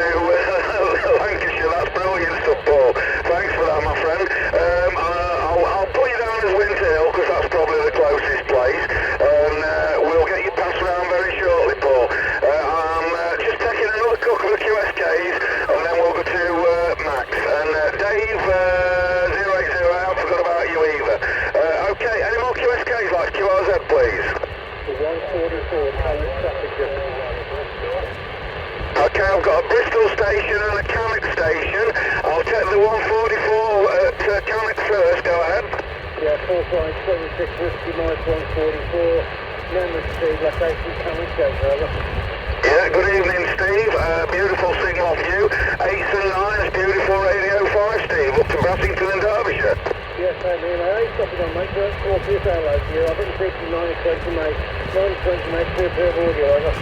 Lancashire, that's brilliant stuff, Paul. Thanks for that, my friend. I'll put you down as Winter Hill, because that's probably the closest place, and we'll get you passed around very shortly, Paul. I'm just taking another couple of QSKs, and then we'll go to Max. And Dave, 080, I forgot about you either. Okay, any more QSKs like QRZ, please? 144, current traffic difference. Okay, I've got a Bristol station and a Cannock station. I'll take the 144 at Cannock first, go ahead. Yeah, 4576 Whiskey, Mike 144. Member Steve, location Cannock, over. Yeah, good evening, Steve. Beautiful signal off you. 8s and 9s, beautiful Radio 5, Steve, up to Brassington and Derbyshire. Yes, I mean, I ain't stopping on, mate. Don't call for your hello to you. I've been speaking 920, mate. 920, mate, clear pair of audio, over.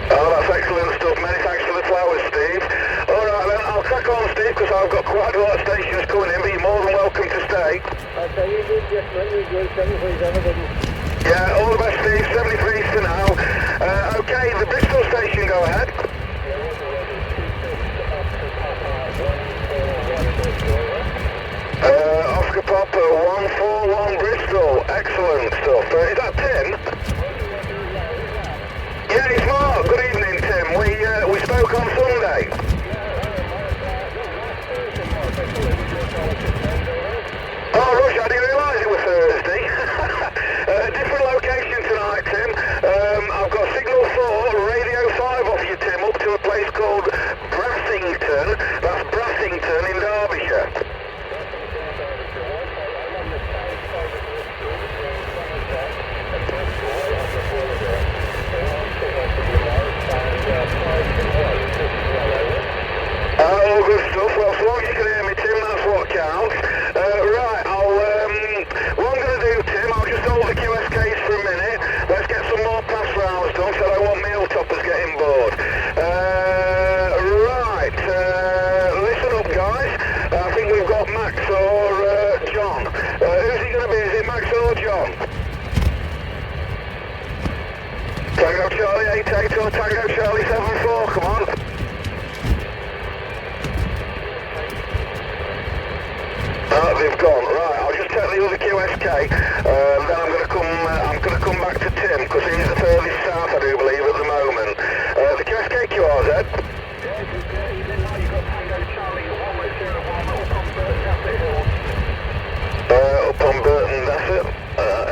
Oh, that's excellent stuff. Many thanks for the flowers, Steve. All right, then, I'll crack on, Steve, because I've got quite a lot of stations coming in, but you're more than welcome to stay. Okay, you good, yes, mate, you good. 73's have a good one. Yeah, all the best, Steve. 73's for now. Okay, the Bristol station, go ahead. Oscar Papa, 141 Bristol. Excellent stuff. Is that Tim? Yeah, it's Mark. Good evening, Tim. We spoke on Sunday. Oh, Rush, I didn't realise it was Thursday. Different location tonight, Tim. I've got signal 4, Radio 5 off you, Tim, up to a place called Brassington. That's Brassington in Derbyshire. All good stuff. Well, so long as you can hear me, Tim, that's what counts. Right, what I'm going to do, Tim, I'll just hold the QSKs for a minute. Let's get some more pass rounds done, so I don't want meal toppers getting bored. Right, listen up, guys. I think we've got Max or John. Who's he going to be? Is it Max or John? Tango Charlie 88 or Tango Charlie 74, come on. They've gone. Right, I'll just take the other QSK, then I'm going to come back to Tim, because he's the furthest south, I do believe, at the moment. The QSK QRZ. Up on Burton, that's it.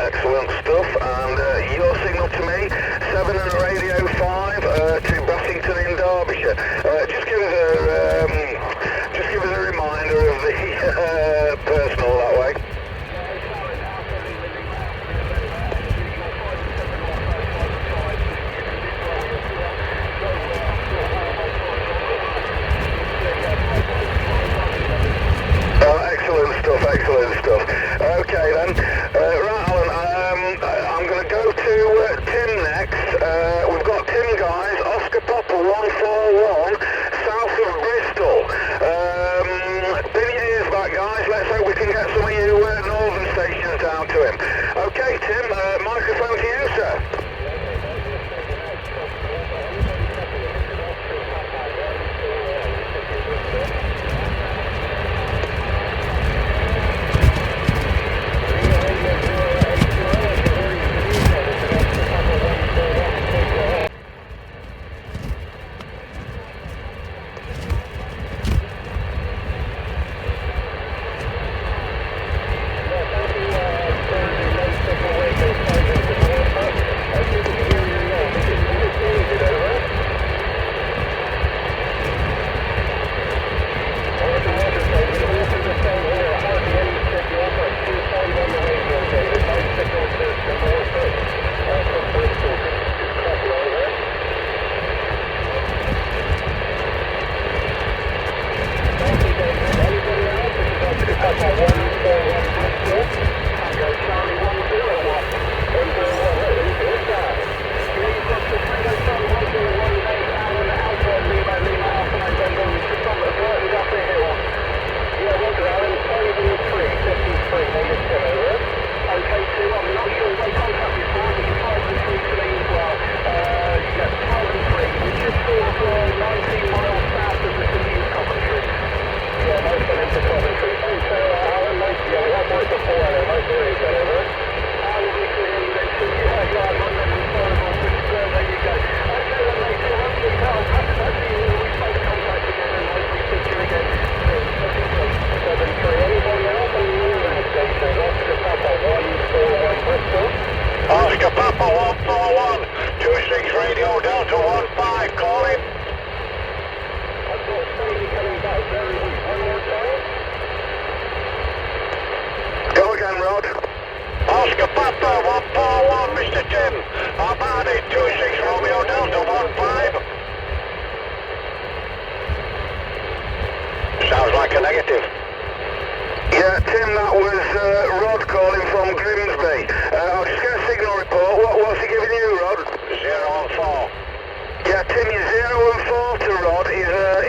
Excellent stuff. And your signal to me, 7 and Radio 5 to Brassington in Derbyshire. Just give us a reminder of the personal that way. Excellent stuff. Okay then. Right, Alan, I'm going to go to Tim next. We've got Tim, guys. Oscar Papa 141, south of Bristol. Pin your ears back, guys. Let's hope we can get some of you northern stations down to him. Okay, Tim, microphone to you, sir. negative. Yeah, Tim, that was Rod calling from Grimsby. I'll just get a signal report. What's he giving you, Rod? 0 and 4. Yeah, Tim, you're 0 and 4 to Rod. He's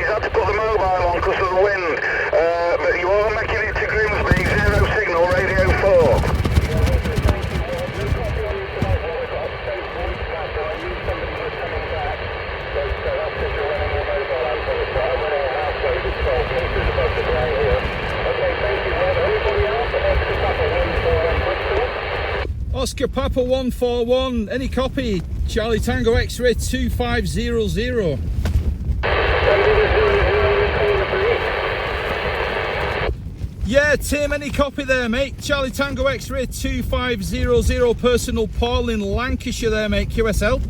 had to put the mobile on because of the wind. But you are making it to Grimsby. 0 signal, radio 4. Oscar Papa 141, any copy? Charlie Tango X-ray 2500. Yeah, Tim, any copy there, mate? Charlie Tango X-ray 2500, personal Paul in Lancashire there, mate, QSL.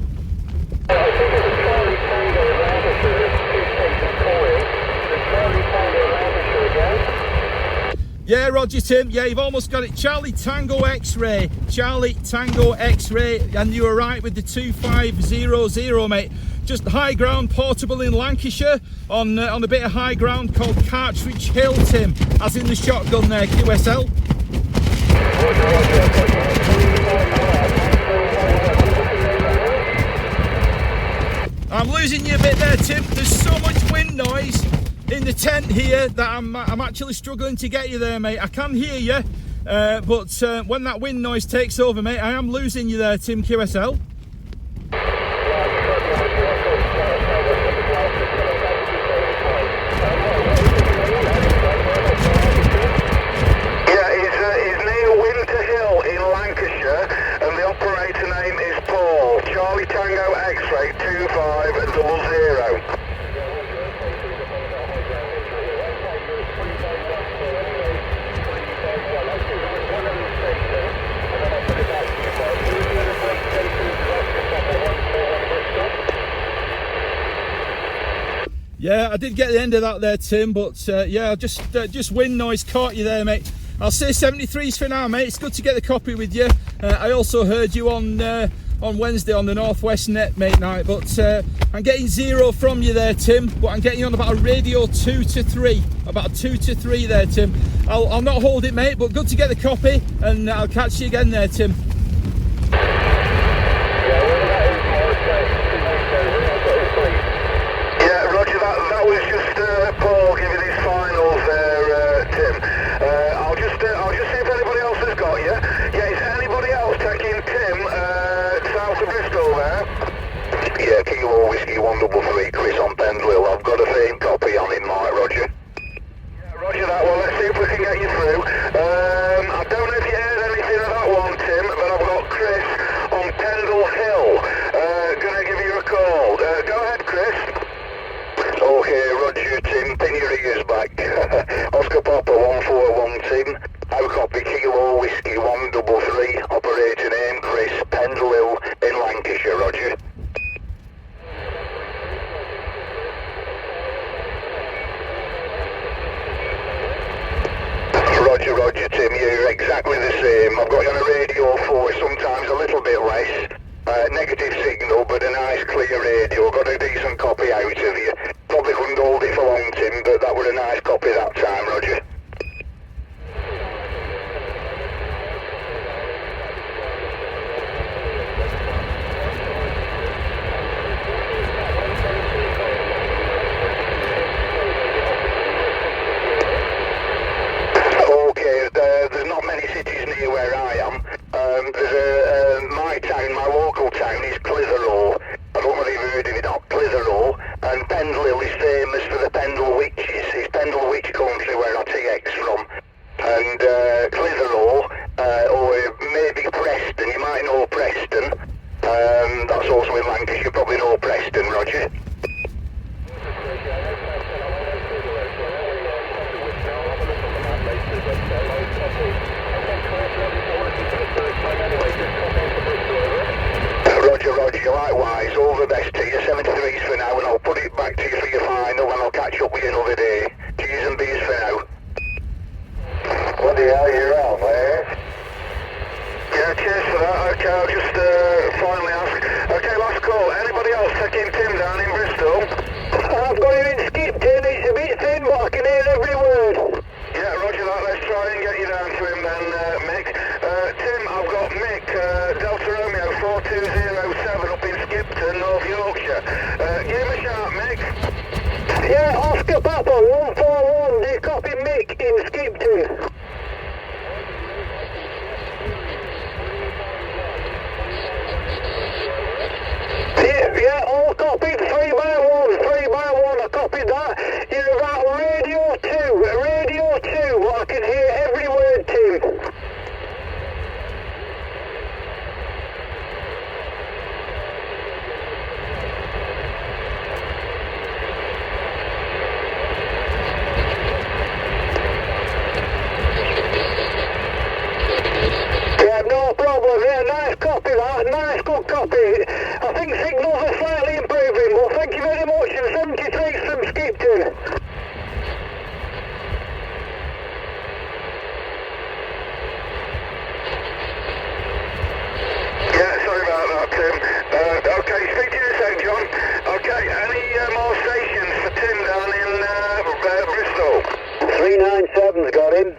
Yeah, Roger, Tim. Yeah, you've almost got it. Charlie Tango X-ray. Charlie Tango X-ray. And you were right with the 2500, mate. Just high ground, portable in Lancashire on a bit of high ground called Cartridge Hill, Tim. As in the shotgun there, QSL. I'm losing you a bit there, Tim. There's so much wind noise in the tent here that I'm actually struggling to get you there, mate. I can hear you, but when that wind noise takes over, mate, I am losing you there, Tim, QSL. Yeah, he's near Winter Hill in Lancashire, and the operator name is Paul. Charlie Tango X-ray 2500. Yeah, I did get the end of that there, Tim, but yeah, just wind noise caught you there, mate. I'll say 73s for now, mate. It's good to get the copy with you. I also heard you on Wednesday on the Northwest Net, mate, night, but I'm getting 0 from you there, Tim, but I'm getting you on about a radio 2 to 3, about 2 to 3 there, Tim. I'll not hold it, mate, but good to get the copy, and I'll catch you again there, Tim. That was just Paul giving his finals there, Tim. I'll just see if anybody else has got you. Yeah, is anybody else taking Tim south of Bristol there? Yeah, Kilo Whiskey 133, Chris on Pendle. I've got a faint copy on it, Mike, Roger. Yeah, Roger that. Well, let's see if we can get you through. I don't know if you heard anything of that one, Tim, but I've got Chris on Pendle Hill. Gonna give you a call. Go ahead, Chris. Okay, Roger, Tim, pin your ears back. Oscar Papa 141, Tim. I've copy Kilo Whiskey 133, operator name Chris, Pendle Hill in Lancashire, Roger. Roger, Tim, you're exactly the same. I've got you on a radio 4, sometimes a little bit less. Negative signal, but a nice clear radio. Got a decent copy out of you. Probably couldn't hold it for long, Tim, but that was a nice copy that time, Roger. Okay, there's not many cities near where I am. There's my town, my local town is Clitheroe. I don't know if you've heard of it, not Clitheroe. And Pendle Hill is famous for the Pendle Witches. It's Pendle Witch country where I TX from. And Clitheroe, or maybe Preston, you might know Preston. That's also in Lancashire, you probably know Preston, Roger. Roger, likewise, all the best to you, 73s for now, and I'll put it back to you for your final, and I'll catch up with you another day. Cheers and beers for now. Bloody hell, you're on, eh? Yeah, cheers for that. Okay, I'll just finally ask. Okay, last call. Anybody else taking Tim down in Bristol? I've got you in skip, Tim. It's a bit thin, but I can hear every word. Yeah, Oscar Papa 141, do you copy Mick in Skipton? Yeah, all copied, 3 by 1, I copied that. You're about radio 2, I can hear every word, Tim. Yeah, no problem, yeah, nice copy that, nice good copy. I think signals are slightly improving, but thank you very much, and 73 from Skipton. Yeah, sorry about that, Tim. Okay, speak to you in a sec, John. Okay, any more stations for Tim down in Bristol? 397's got him.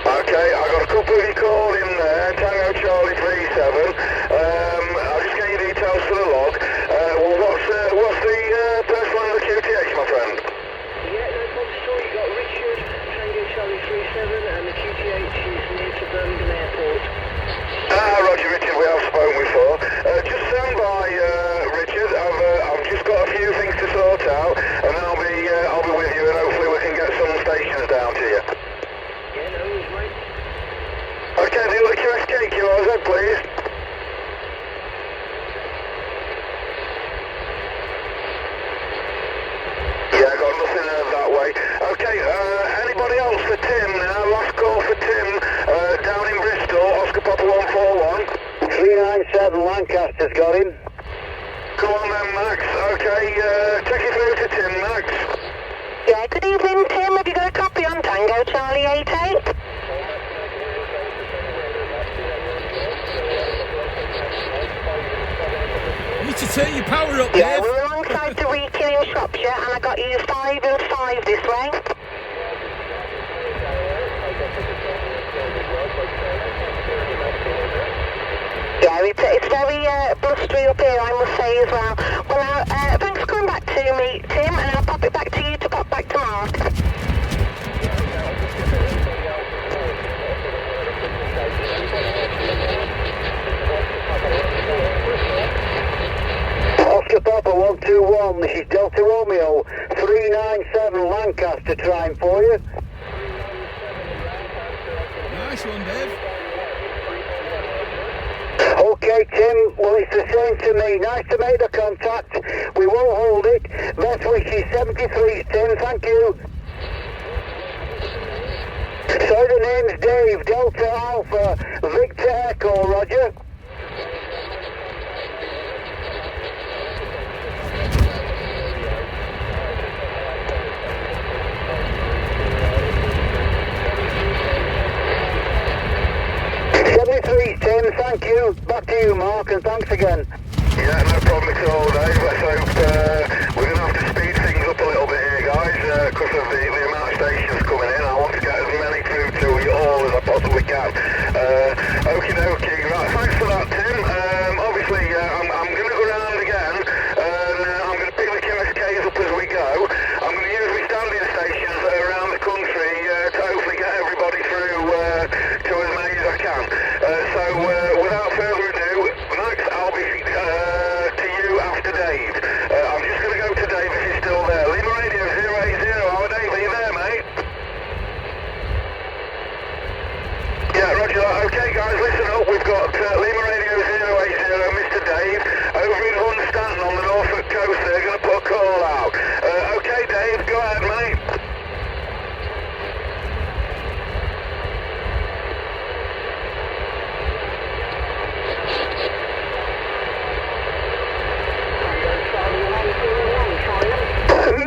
Okay, I got a couple of you called in there, Tango Charlie 37. I'll just get your details for the log. Well, what's the first one of the QTH, my friend? Yeah, no problem at all. You got Richard, Tango Charlie 37, and the QTH is near to Birmingham Airport. Roger, Richard, we have spoken before. Just stand by, Richard. I've just got a few things to sort out, and then I'll be with you, and hopefully we can get some stations down to you. Yeah, no worries, mate. Okay, the other QSK QRZ, please. Yeah, got nothing that way. Okay, anybody else for Tim now? Last call for Tim, down in Bristol, Oscar Papa 141. 397 Lancaster's got him. Come on then, Max. Okay, take it through to Tim, Max. Yeah, good evening, Tim. Have you got a copy on Tango Charlie 88? You need to turn your power up, Yeah, Dave. we're alongside the Wrekin in Shropshire, and I got you 5 and 5 this way. Yeah, it's very blustery up here, I must say, as well. Well, thanks for coming back to me, Tim, and I'll pop it back to you to pop back to Mark. Oscar Papa 121, this is Delta Romeo 397 Lancaster trying for you. Nice one, Dave. Okay, Tim, well, it's the same to me. Nice to make the contact. We won't hold it. Best wishes, 73, Tim, thank you. Sorry, the name's Dave, Delta Alpha, Victor Echo, Roger. Tim, thank you. Back to you, Mark, and thanks again. Yeah, no problem at all, Dave. Let's hope we're going to have to speed things up a little bit here, guys, because of the amount of stations coming in. I want to get as many through to you all as I possibly can. Okie dokie. Right, thanks for that, Tim. Obviously, I'm going to go round again, and I'm going to pick the QSKs up as we go. I'm going to use my standing stations around the country to hopefully get everybody through to as many as I can. So, without further ado, Max, I'll be to you after Dave. I'm just going to go to Dave if he's still there. Lima Radio 080, our Dave, are you there, mate? Yeah, roger that. Okay, guys, listen up. We've got Lima Radio 080, Mr. Dave, over in Hunstanton on the Norfolk coast. They're going to put a call out. Okay, Dave, go ahead, mate.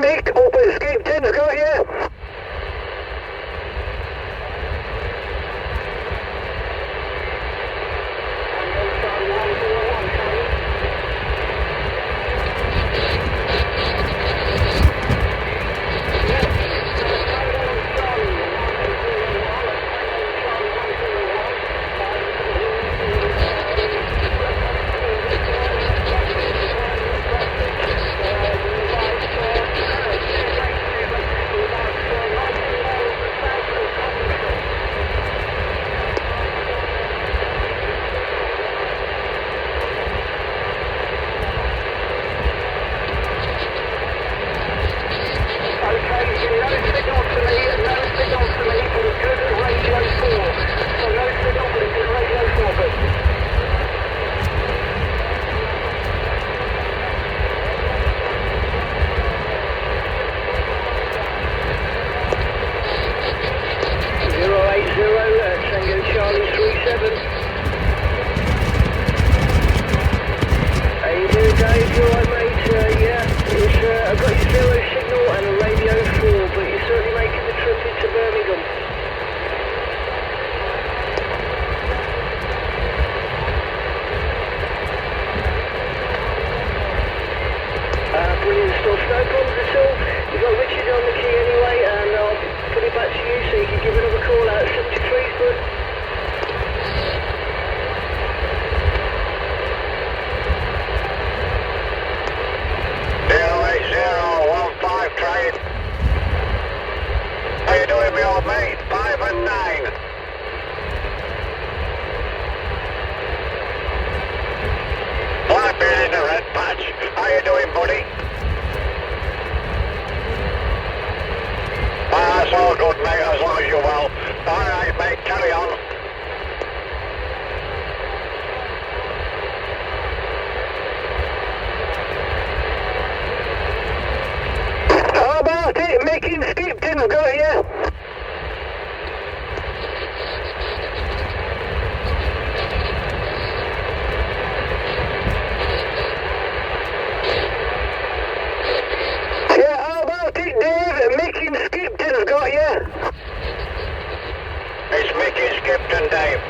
Mick, up at Skipton's got you. brilliant stuff. No problems at all. You've got Richard on the key anyway, and I'll put it back to you so you can give another call out at 73's good. Train. How you doing, my old mate? 5 and 9. Blackbeard in the red patch. How you doing, buddy? That's all good, mate, as long as you're well. Alright, mate, carry on. Making Skipton's got you. Yeah, how about it, Dave? Making Skipton's got you. It's Mickey Skipton, Dave.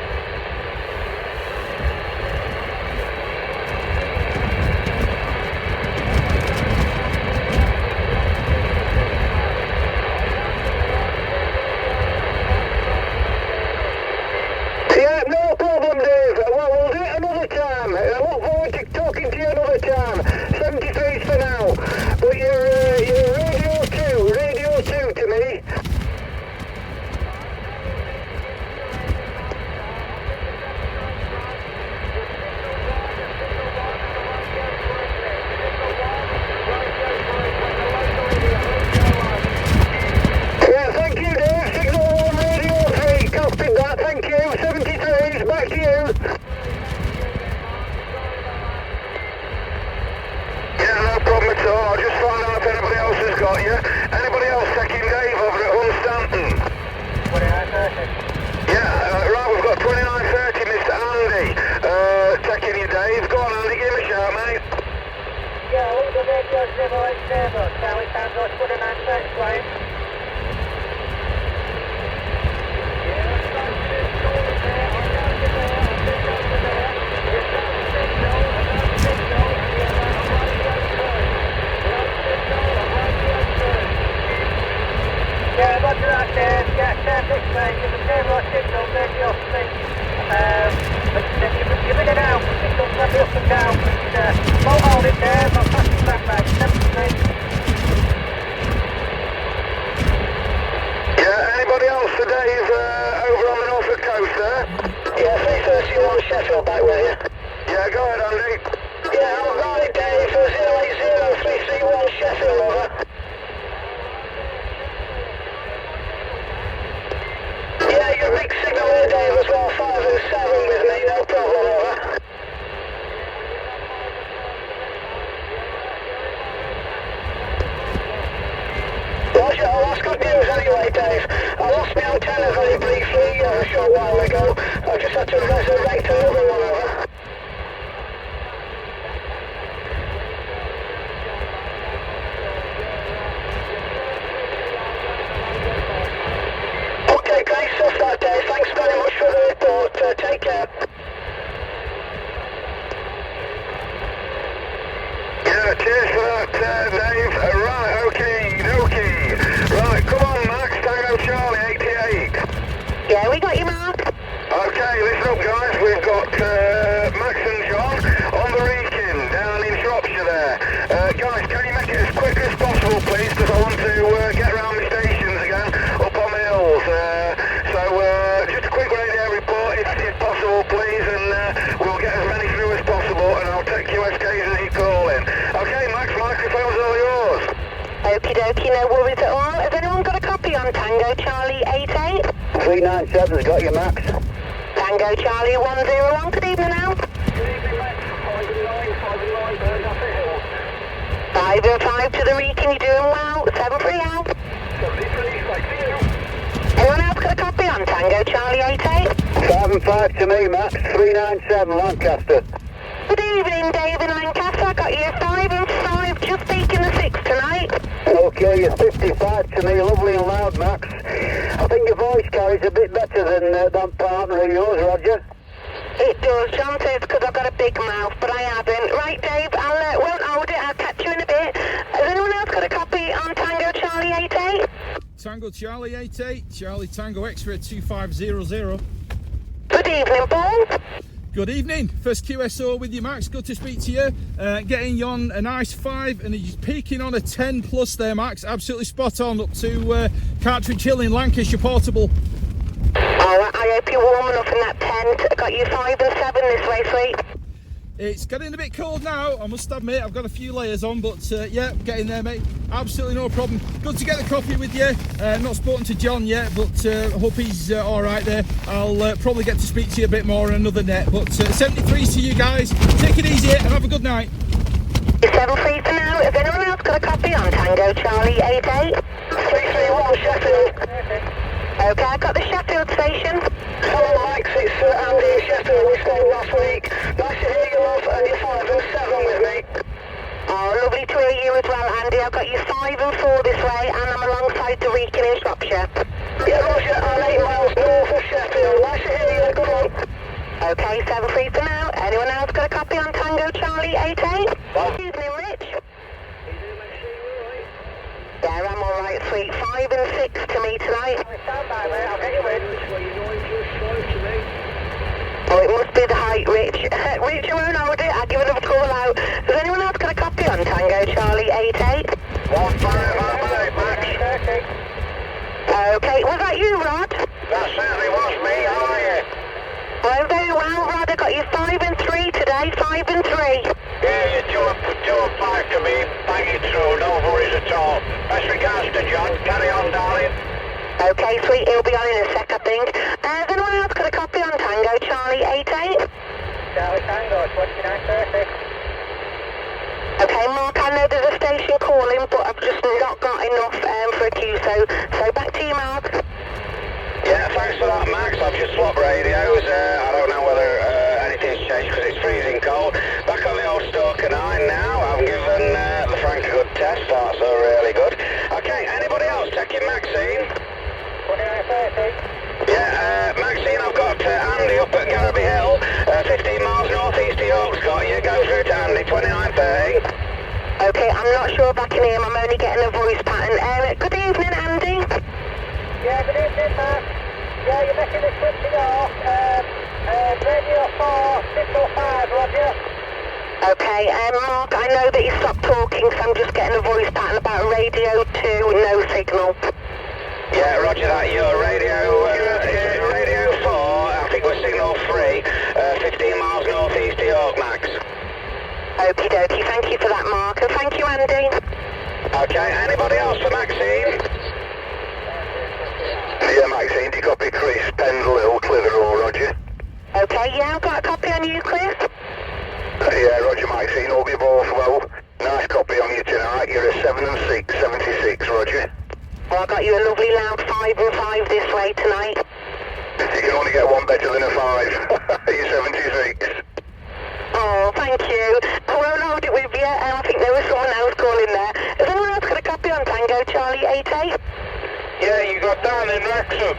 Okie dokie, no worries at all. Has anyone got a copy on Tango Charlie 88? 397's got you, Max. Tango Charlie 101, good evening now. Good evening, Max. 5 and 9, 5 and 5 to the Reekin, you doing well? 7-3 out. 73, thank you. Anyone else got a copy on Tango Charlie 88? 5 and 5 to me, Max. 397 Lancaster. Good evening, David Lancaster. I got you 5 and 5, just taking the 6 tonight. Okay, you're 55 to me, lovely and loud, Max. I think your voice carries a bit better than that partner of yours, Roger. It does. John says because I've got a big mouth, but I haven't. Right, Dave, I won't hold it. I'll catch you in a bit. Tango Charlie 88, Charlie Tango X-ray 2500. Good evening, Paul. Good evening, first QSO with you, Max. Good to speak to you. Getting you on a nice 5, and he's peaking on a 10 plus there, Max. Absolutely spot on, up to Cartridge Hill in Lancashire Portable. Oh, I hope you're warm enough in that tent. I got you 5 and 7 this way, sweet. It's getting a bit cold now, I must admit. I've got a few layers on, but yeah, getting there, mate. Absolutely no problem. Good to get the coffee with you. Not spoken to John yet, but hope he's all right there. I'll probably get to speak to you a bit more on another net. But 73s to you guys. Take it easy and have a good night. 7-3 for now. Has anyone else got a copy on Tango Charlie 88? 331 Sheffield. Okay, I got the Sheffield station. Hello, Max. It's Andy in Sheffield. We spoke last week. Nice to hear you, love, and you're 5 and 7 with me. Oh, lovely to hear you as well, Andy. I've got you 5 and 4 this way, and I'm alongside the Wrekin in Shropshire. Yeah, Roger. I'm 8 miles north of Sheffield. Nice to hear you. Good one. Okay, 7-3 for now. Anyone else got a copy on Tango Charlie 88? Evening, Rich. Yeah, I'm alright, sweet. 5 and 6 to me tonight. Stand by, mate. I'll get you in. Oh, it must be the height, Rich. Rich, you won't hold it. I'll give another call out. Has anyone else got a copy on Tango Charlie 88? 158, Max. Okay, was that you, Rod? That certainly was me. How are you? Oh, very well, Rod. I got you 5 and 3 today. 5 and 3. Yeah, you're 2 and 5 to me. Bang it through. No worries at all. Best regards to John. Carry on, darling. Okay, sweet. He'll be on in a sec, I think. Has anyone else got a copy on Tango Charlie 88? Charlie Tango, 2930. Okay, Mark, I know there's a station calling, but I've just not got enough for a queue, so back to you, Mark. Yeah, thanks for that, Max. I've just swapped radios. I don't know whether anything's changed because it's freezing cold. Back on the old Stalker 9 now. I've given the Frank a good test. That's really good. Okay, anybody else taking Maxine? 2930. Yeah, Maxine, I've got Andy up at Garraby Hill, 15 miles northeast of York. Got you. Go through to Andy, 2930. Okay, I'm not sure if I can hear him. I'm only getting a voice pattern. Good evening, Andy. Yeah, good evening, Mark. Yeah, you're making the switching off. Radio 4, signal 5, Roger. Okay, Mark, I know that you stopped talking, so I'm just getting a voice pattern about radio 2, no signal. Yeah, roger that. Your radio, radio 4, I think we're signal 3, 15 miles northeast of York, Max. Okie dokie, thank you for that, Mark, and thank you, Andy. Okay, anybody else for Maxine? Yeah, Maxine, do you copy Chris? Pendle Hill, Clitheroe, roger. Okay, yeah, I've got a copy on you, Chris. Yeah, roger, Maxine, hope you both well. Nice copy on you tonight. You're a 7 and 6, 76, roger. Well, I got you a lovely loud 5 and 5 this way tonight. You can only get one better than a 5. You're 76. Oh, thank you. I won't hold it with you, and I think there was someone else calling there. Has anyone else got a copy on Tango Charlie 88? Yeah, you got Dan in Wrexham.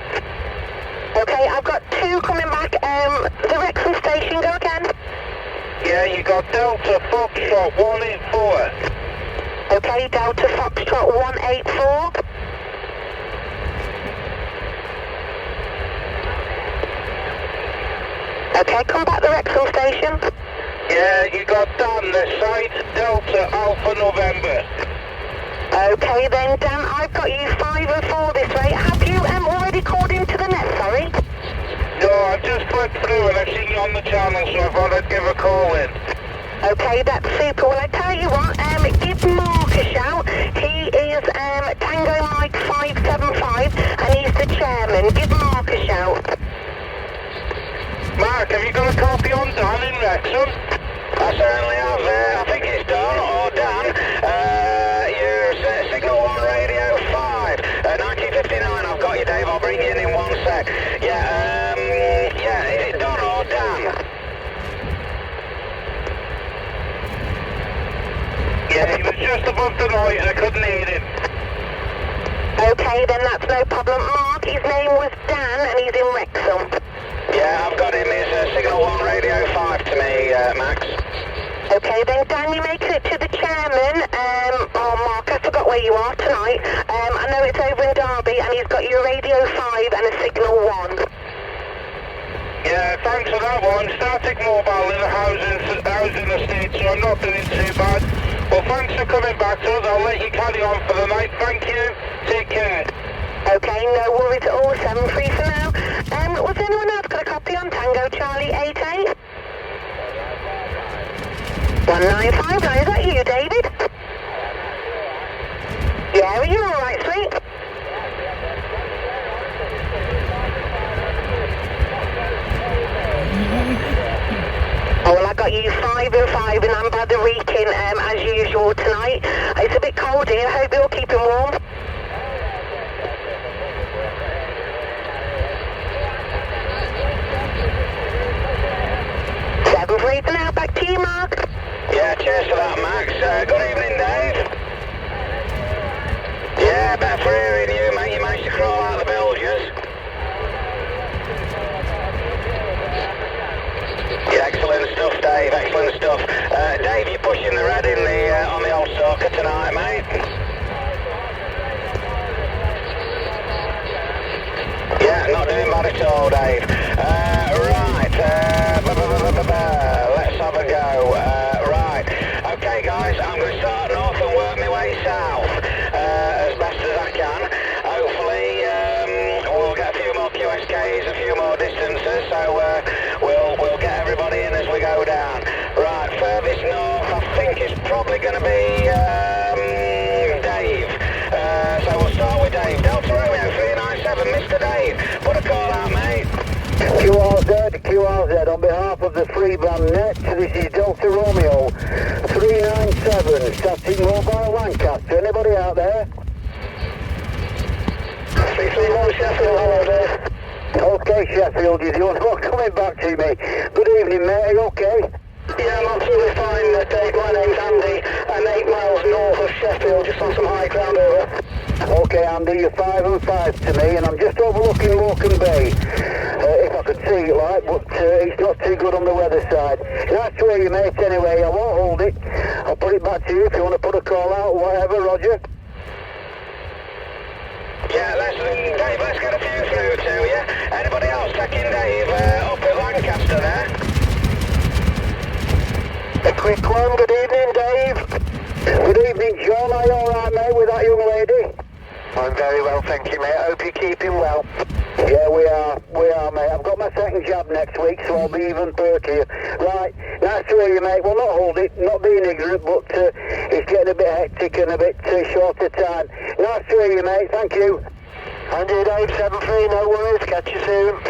Okay, I've got 2 coming back. The Wrexham station, go again. Yeah, you got Delta Foxtrot 184. Okay, Delta Foxtrot 184. Okay, come back the Wrexham station. Yeah, you got Dan this side, Delta Alpha November. Okay then, Dan, I've got you 5 and 4 this way. Have you already called into the net, sorry? No, I just clicked through and I've seen you on the channel, so I thought I'd give a call in. Okay, that's super. Well, I tell you what, give Mark a shout. He is Tango Mike 575, and he's the chairman. Give Mark a shout. Mark, have you got a copy on Dan in Wrexham? I certainly have. I think it's Dan or Dan. You're Signal 1 Radio 5. 1959, I've got you, Dave. I'll bring you in 1 sec. Yeah, is it Dan or Dan? Yeah, he was just above the light and I couldn't hear him. Okay, then that's no problem. Mark, his name was Dan, and he's in Wrexham. Yeah, I've got him. It's Signal 1 Radio 5 to me, Max. Okay, then Dan, you make it to the chairman. Oh, Mark, I forgot where you are tonight. I know it's over in Derby, and got you a radio 5 and a signal 1. Yeah, thanks for that one. Static mobile in the housing estate, so I'm not doing too bad. Well, thanks for coming back to us. I'll let you carry on for the night. Thank you. Take care. Okay, no worries at all. 7-3 for now. Was anyone else got a copy on Tango Charlie 88? 1959, is that you, David? Yeah, are you alright, sweet? Oh, well, I got you 5 and 5 and I'm by the reeking as usual tonight. It's a bit cold here. Hope you're keeping warm. For now, back to you, Mark. Yeah, cheers for that, Max. Good evening, Dave. Yeah, better for hearing you, mate. You managed to crawl out of the bilges. Yeah, excellent stuff, Dave. Excellent stuff. Dave, you're pushing the red in the on the old stalker tonight, mate. Yeah, not doing bad at all, Dave. Let's have a go. Right. Okay, guys, I'm going to start north and work my way south as best as I can. Hopefully, we'll get a few more QSKs, a few more distances, so we'll get everybody in as we go down. Right, furthest north, I think it's probably going to be Dave. So we'll start with Dave. Delta Romeo 397, Mr. Dave. Put a call out, mate. QRZ, on behalf of the Freeband net, this is Delta Romeo 397, static mobile Lancaster. Anybody out there? 331 Sheffield, hello there. Okay, Sheffield, you're the only one coming back to me. Good evening, mate, are you okay? Yeah, I'm absolutely fine, Dave. My name's Andy. I'm 8 miles north of Sheffield, just on some high ground over. Okay, Andy, you're 5 and 5 to me, and I'm just overlooking Morecambe Bay. If I could see it, like, but it's not too good on the weather side. Nice to hear you, mate, anyway. I won't hold it. I'll put it back to you if you want to put a call out, whatever, Roger. Yeah, Dave, let's get a few through to you. Anybody else taking Dave up at Lancaster there? A quick one, good evening, Dave. Good evening, John. Are you alright, mate, with that young lady? I'm very well, thank you, mate. I hope you're keeping well. Yeah, we are, mate. I've got my second jab next week, so I'll be even perkier. Right, nice to hear you, mate. Well, not hold it, not being ignorant, but it's getting a bit hectic and a bit shorter time. Nice to hear you, mate. Thank you. And you, Dave, 7-3, no worries. Catch you soon.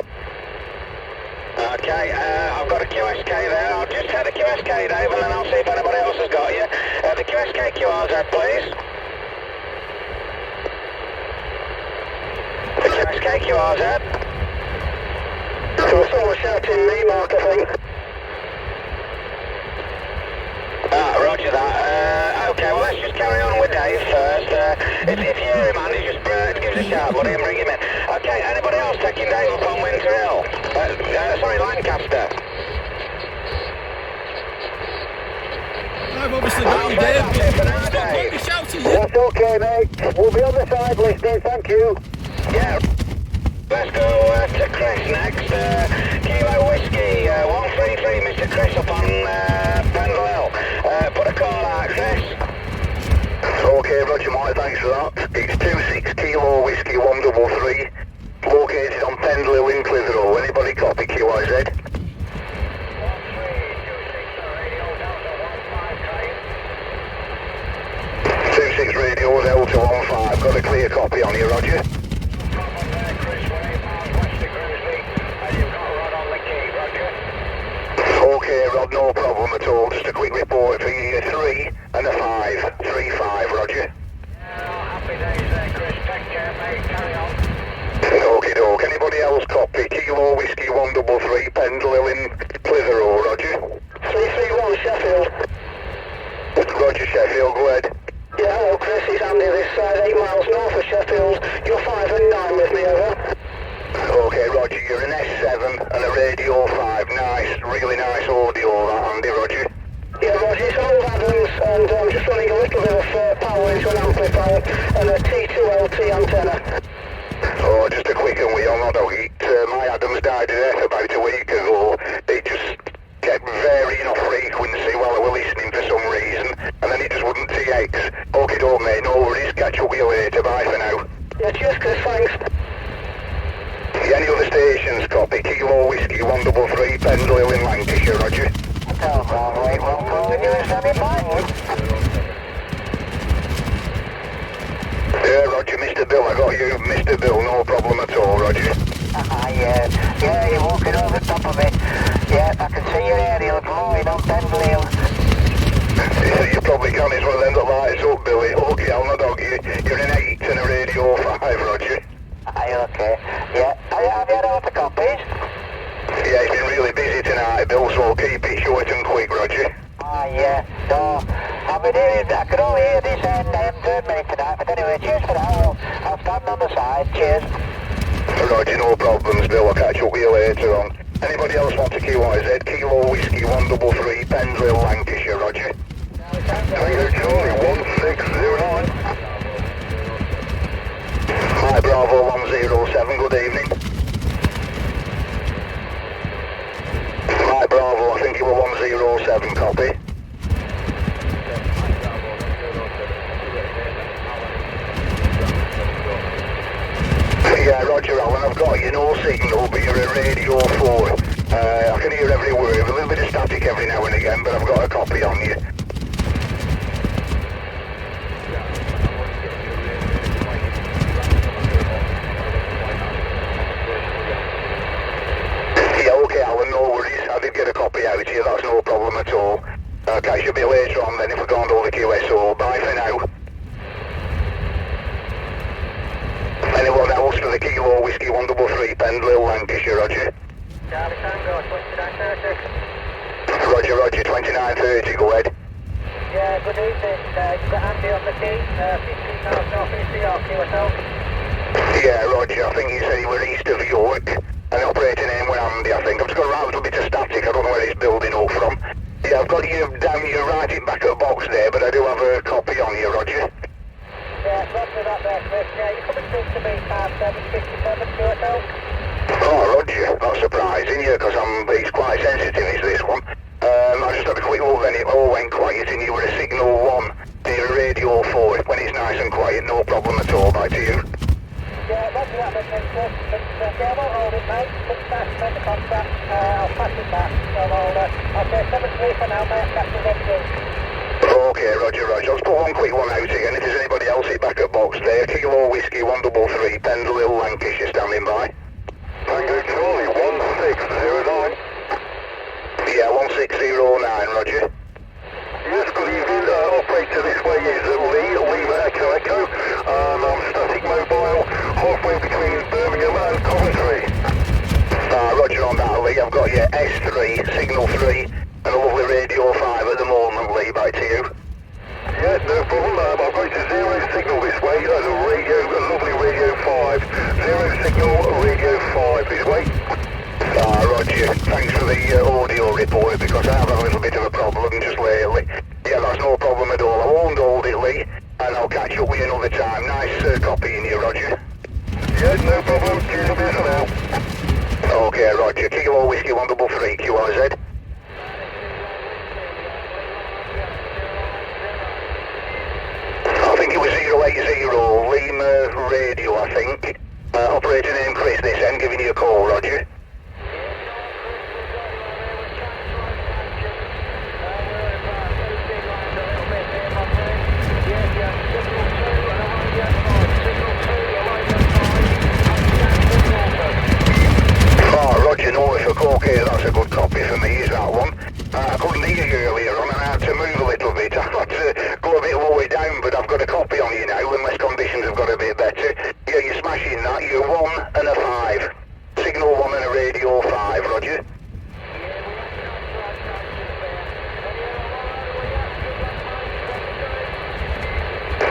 Okay, I've got a QSK there. I'll just head a QSK, Dave, and then I'll see if anybody else has got you. The QSK QRZ, please. The QSK QRZ. So someone shouting me, Mark, I think. Roger that. Okay, well, let's just carry on with Dave first. If you hear him, Andy, just give us a shout, buddy, and bring him in. Okay, anybody else taking Dave up on Winter Hill? Sorry, Lancaster. I've obviously got you, Dave. That's it for now, Dave. Don't be shouting you. That's okay, mate. We'll be on the side listening. Thank you. Yeah. Let's go to Chris next. Kilo Whiskey, 133, Mr. Chris up on Pendle Hill. Put a call out, Chris. Okay, Roger, Mike, thanks for that. It's 26 Kilo Whiskey 133, located on Pendle Hill in Clitheroe. Anybody copy QIZ? 26 radio Delta 15, got a clear copy on you, Roger. Okay, Rod, no problem at all. Just a quick report for you. 3 and a 5. 3-5, Roger. Happy days there, Chris. Take care, mate. Carry on. Okie doke. Anybody else copy? Kilo Whiskey 133, Pendle Hill in Clitheroe, Roger. 331 Sheffield. Roger, Sheffield, go ahead. Yeah, hello, Chris. It's Andy this side, 8 miles north of Sheffield. You're 5 and 9 with me, over. Okay, Roger, you're an S7 and a radio 5. Nice, really nice audio, that, Andy, Roger. Yeah, Roger, it's old Adams, and I'm just running a little bit of power into an amplifier and a T2LT antenna. Oh, just a quick one, we all know my Adams died of death about a week ago. It just kept varying off frequency while I was listening for some reason, and then it just wouldn't TX. Okay, don't mate, no worries, catch up with you later, bye for now. Yeah, cheers, Chris, thanks. Any other stations, copy, Kilo Whiskey 133, Pendle in Lancashire, roger. Hotel Bravo 814, you're standing by. Yeah, roger, Mr. Bill, I got you, Mr. Bill, no problem at all, roger. Yeah, you're walking over the top of it. Yeah, I can see your aerial glowing on Pendle Hill. You probably can, it's one of them that lights up, Billy. Okay, I'll not dog you. You're an 8 and a radio 5, roger. Aye, okay. Yeah, have you had all the copies? Yeah, it's been really busy tonight, Bill, so I'll keep it short and quick, roger. Yeah, so I've been hearing, I could only hear this third minute tonight, but anyway, cheers for that. I'll stand on the side, cheers. Roger, no problems, Bill, I'll catch up with you later on. Anybody else want to QIZ? Kilo Whiskey 133, Pendle, Lancashire, roger. Tango Charlie 1609. Hi, Bravo 107, good evening. Hi, Bravo, I think you were 107, copy. Yeah, roger, Alan, I've got you, no signal, but you're at radio 4. I can hear every word, a little bit of static every now and again, but I've got a copy on you. Yeah, okay, Alan, no worries. I did get a copy out to you, that's no problem at all. I'll catch you a bit later on then if we're going to all the QSO. Bye for now. Anyone else for the Kilo Whiskey 133, Pendle, Lancashire, roger. Charlie Tango 2930. Roger, roger, 2930, go ahead. Yeah, good evening. You've got Andy on the key, 15 miles north east of York, QSL. Yeah, roger, I think he said he were east of York, and the operating name were Andy, I think. I've just got a little bit of static, I don't know where it's building up from. Yeah, I've got you down, you're right in back at the box there, but I do have a copy on you, roger. Yeah, roger that there, Chris. Yeah, you're coming through to me, 5757 QSL. Oh, roger, that's surprising, yeah, because it's quite sensitive, is this one. I just had a quick look then, it all went quiet, and you were a signal 1, and you're a radio 4. When it's nice and quiet, no problem at all, back to you. Yeah, roger that then, Chris. Yeah, I won't hold it, mate. Looks nice to make the contract. I'll pass it back. So I'll say 7-3 for now, mate. Catch you again soon. Okay, roger, roger. I'll just put one quick one out again. If there's anybody else, hit back at box there. Kilo Whiskey 133, Pendle Hill, Lancashire, standing by. Tango Charlie 1609. Yeah, 1609, roger. Yes, good evening. Operator, this way is Lee, Lima Echo Echo. I'm static mobile, halfway between Birmingham and Coventry. Roger on that, Lee. I've got your S3, signal 3, and a lovely radio 5 at the moment, Lee. Back to you. Yeah, no problem. I've got a zero signal this way. That's a lovely radio 5. Zero signal, radio 5 this way. Roger. Thanks for the audio report, because I have had a little bit of a problem just lately. Yeah, that's no problem at all. I won't hold it, Lee, and I'll catch up with you another time. Nice copying you, Roger. Yeah, no problem. Cheers a bit for now. Okay, Roger. Kilo Whiskey 133, QRZ. I think it was 080 Lima Radio, I think. Operator name Chris this end, giving you a call, Roger. Roger, Norfolk, okay, that's a good copy for me, is that one? I couldn't hear you earlier on and I had to move a little bit. I had to go a bit lower down, but I've got a copy on you now, unless conditions have got a bit better. Yeah, you're smashing that, you're 1 and a 5. Signal 1 and a radio 5, Roger.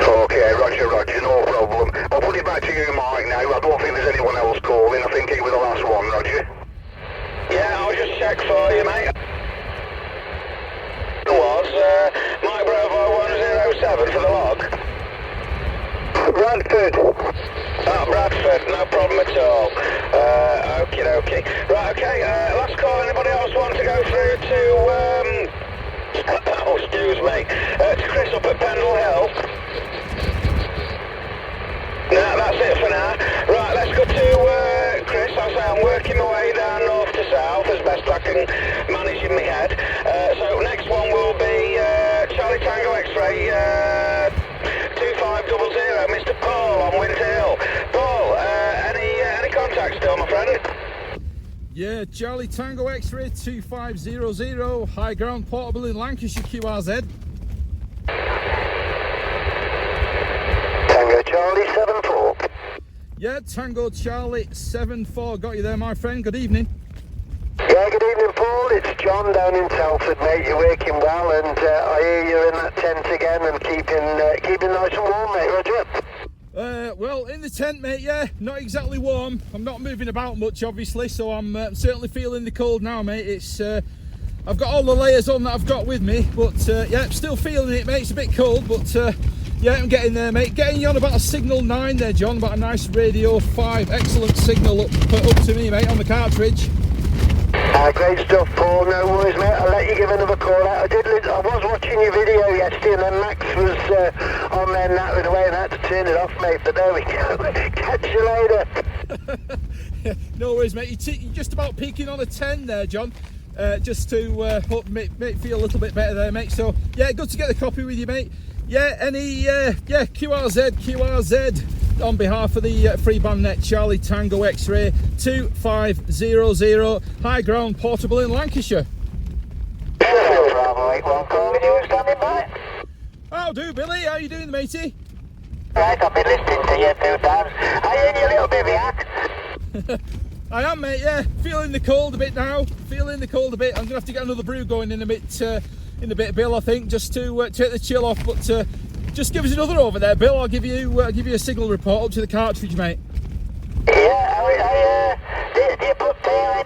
Okay, Roger, Roger, no problem. I'll put it back to you, Mike, now. I don't think there's anyone else calling. I think he was the last one, Roger. Yeah, I'll just check for you, mate. It was Mike Bravo 107 for the log. Bradford. Bradford, no problem at all. Okie dokie. Right, okay, last call. Anybody else want to go through to, oh, excuse me, to Chris up at Pendle Hill? No, that's it for now. Right, let's go to Chris. I'll say I'm working my way down north to south as best I can manage in my head. So next one will be Charlie Tango X-Ray 2500, Mr. Paul on Winter Hill. Paul, any contact still, my friend? Yeah, Charlie Tango X-Ray 2500, high ground portable in Lancashire, QRZ. Tango Charlie 74. Yeah, Tango Charlie 74, got you there, my friend. Good evening. Yeah, good evening, Paul. It's John down in Telford, mate. You're working well, and I hear you're in that tent again and keeping nice and warm, mate. Roger. Well, in the tent, mate, yeah, not exactly warm. I'm not moving about much, obviously, so I'm certainly feeling the cold now, mate. It's I've got all the layers on that I've got with me, but yeah, I'm still feeling it, mate. It's a bit cold, but yeah, I'm getting there, mate. Getting you on about a signal 9 there, John, about a nice radio 5. Excellent signal up to me, mate, on the cartridge. Great stuff, Paul. No worries, mate. I'll let you give another call out. I was watching your video yesterday, and then Max was on there nattering away, and I had to turn it off, mate. But there we go. Catch you later. No worries, mate. You're just about peaking on a 10 there, John. Just to hope make feel a little bit better there, mate. So yeah, good to get the copy with you, mate. Yeah, QRZ on behalf of the Freeband net, Charlie Tango X-Ray 2500, high ground portable in Lancashire. Bravo 81 calling you and standing by. How do, Billy? How you doing, matey? Right, I've been listening to you a few times. I hear you a little bit react. I am, mate, yeah. Feeling the cold a bit now. Feeling the cold a bit. I'm going to have to get another brew going in a bit, Bill, I think, just to take the chill off. But just give us another over there, Bill. I'll give you a signal report up to the cartridge, mate. Yeah, did you put tail in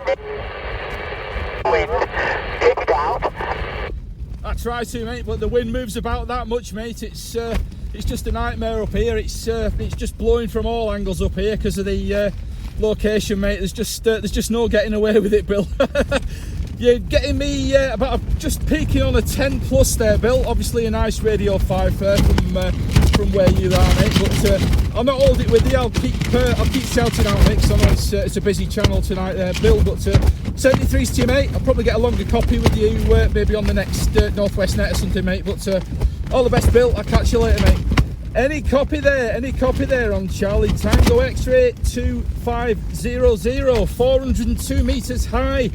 the wind? Kicked out. I try to, mate, but the wind moves about that much, mate. It's just a nightmare up here. It's just blowing from all angles up here because of the location, mate. There's just no getting away with it, Bill. You're getting me about just peaking on a 10 plus there, Bill. Obviously a nice radio 5 there from where you are, mate. But I'll not hold it with you. I'll keep shouting out, mate. 'Cause I know it's a busy channel tonight there, Bill. But 73's to you, mate. I'll probably get a longer copy with you maybe on the next Northwest Net or something, mate. But all the best, Bill. I'll catch you later, mate. Any copy there on Charlie Tango X-Ray 2500, 402 metres high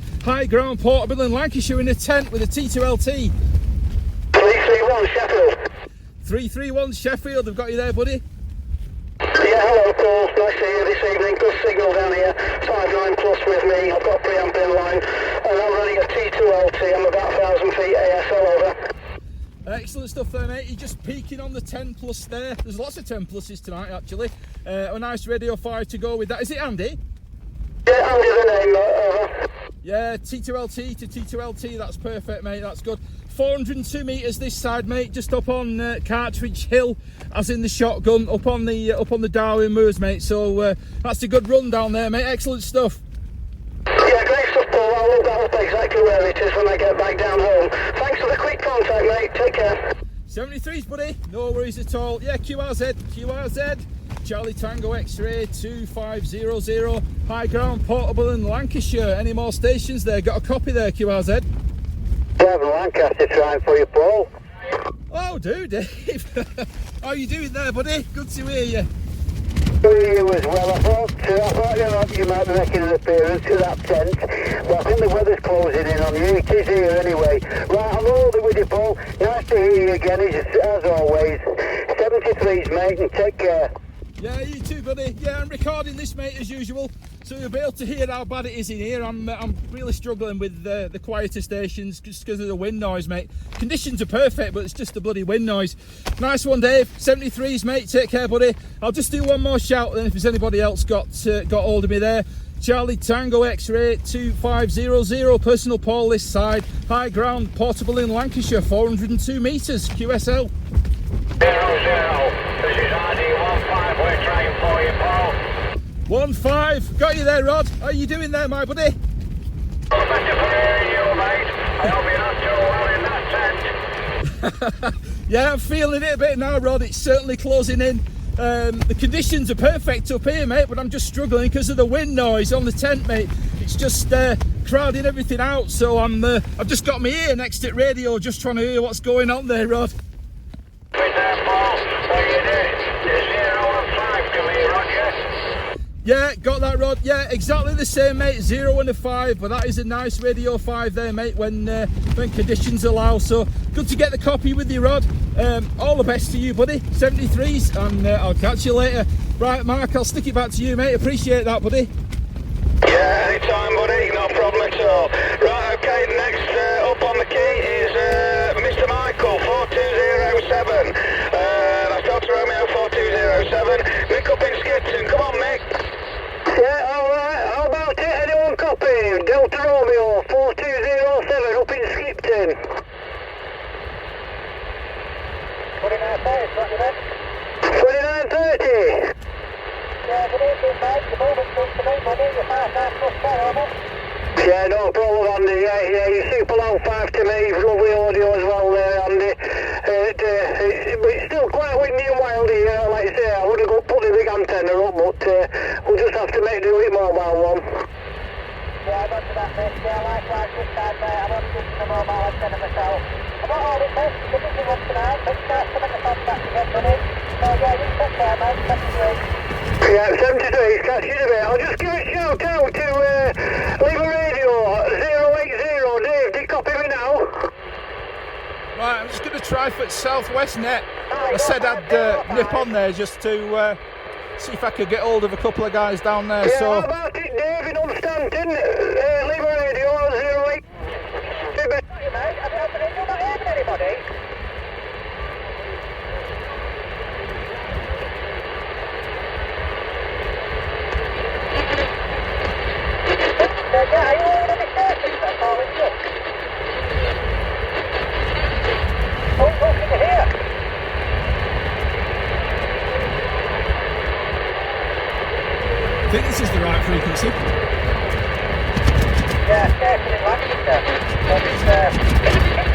ground portable in Lancashire in a tent with a T2LT. 331 Sheffield. 331 Sheffield, I've got you there, buddy. Yeah, hello, Paul. Nice to see you this evening. Good signal down here. 59 plus with me. I've got a preamp in line, and I'm running a T2LT. I'm about 1,000 feet ASL over. Excellent stuff there, mate. You're just peaking on the 10 plus there. There's lots of 10 pluses tonight, actually. A nice radio 5 to go with that. Is it Andy? Yeah, Andy the name, over. Yeah, T2LT to T2LT. That's perfect, mate. That's good. 402 metres this side, mate. Just up on Cartridge Hill, as in the shotgun, up on the Darwin Moors, mate. So that's a good run down there, mate. Excellent stuff. Yeah, great stuff, Paul. I'll look that up exactly where it is when I get back down home. Thanks for the quick contact, mate. Take care. 73's, buddy. No worries at all. Yeah, QRZ. Charlie Tango X-Ray 2500, high ground portable in Lancashire. Any more stations there? Got a copy there, QRZ? Devon Lancaster trying for you, Paul. Oh, do Dave. How you doing there, buddy? Good to hear you. You as well. I thought you might be making an appearance to that tent, but I think the weather's closing in on you. It is here anyway. Right, I'm all with you, Paul. Nice to hear you again, as always. 73's, mate, and take care. Yeah, you too, buddy. Yeah, I'm recording this, mate, as usual, so you'll be able to hear how bad it is in here. I'm really struggling with the quieter stations just because of the wind noise, mate. Conditions are perfect, but it's just the bloody wind noise. Nice one, Dave. 73's, mate. Take care, buddy. I'll just do one more shout, then, if there's anybody else got hold of me there. Charlie Tango X-Ray 2500, personal Paul this side, high ground portable in Lancashire, 402 metres, QSL. 00, this is ID15, we're trying for you, Paul. 1-5. Got you there, Rod. How are you doing there, my buddy? Yeah, I'm feeling it a bit now, Rod. It's certainly closing in. The conditions are perfect up here, mate, but I'm just struggling because of the wind noise on the tent, mate. It's just crowding everything out. So I've just got my ear next to the radio, just trying to hear what's going on there, Rod. Yeah, got that, Rod. Yeah, exactly the same, mate. 0 and a 5, but that is a nice Radio 5 there, mate, when conditions allow. So good to get the copy with you, Rod. All the best to you, buddy. 73s, and I'll catch you later. Right, Mark, I'll stick it back to you, mate. Appreciate that, buddy. Yeah, anytime, buddy. No problem at all. Right, okay, next up on the key is Mr. Michael, 4207. That's Delta Romeo 4207. Mick up in Skipton. Come on, Mick. Yeah, alright, how about it? Anyone copy? Delta Romeo 4207 up in Skipton. 2930. Yeah, good evening, mate. The moment comes to me, buddy. You're 5+4, over. Yeah, no problem, Andy. Yeah, you super loud 5 to me. Lovely audio as well there, Andy. It's still quite windy and wild here. Like I say, I would have got put the big antenna up, but we'll just have to make do with mobile one. Yeah, I'm onto that, mate. Yeah, likewise, this time, mate. I'm onto the mobile antenna myself. I'm not all it, mate. The busy one tonight, but some of the contacts again, buddy. So, yeah, you take care, mate. 73. Yeah, 73, catch you in a bit. I'll just give a shout out to Lever Radio 080. Dave, do you copy me now? Right, I'm just going to try for Southwest Net. I said I'd nip on there just to see if I could get hold of a couple of guys down there. Yeah, So how about it, David on Stanton? Lever Radio 08. Mate, have you opened it? You're not hearing anybody? Yeah, are you all in any stations then, or is it? Oh, can you hear? I think this is the right frequency. Yeah, station in Lancaster. But it's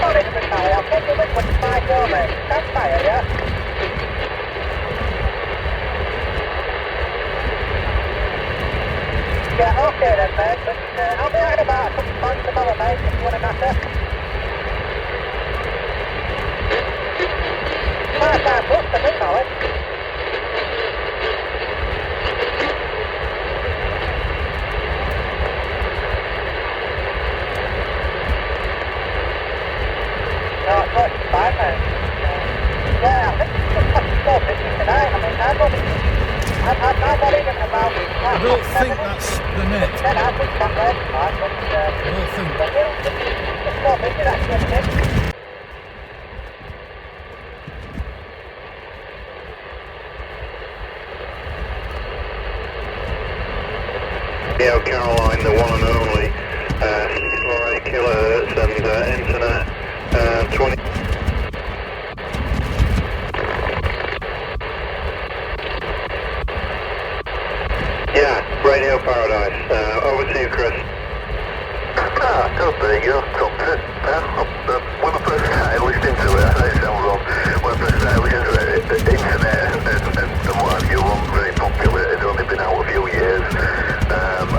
not in the tower. I'll take you with one to 5 door, mate. Stand fire, yeah? Yeah, okay then, mate. But I'll be out in about a couple of months tomorrow, mate, if you want to matter. 5 plus, I think, Alex. No, it's 45, mate. Yeah, I think it's just past 4:50 tonight. I mean, I've not even about... I don't think that's the net. I think that red part, but... I don't think. It's 4:50, that's good, isn't it? Yeah, Caroline, the one and only, 4 kilohertz and internet, 20. Yeah, Radio Paradise, over to you, Chris. Good, there you go, top tip. When I first started listening to it, I know it sounds wrong, when I first started listening to it, the internet and what have you wasn't very popular. It had only been out a few years. I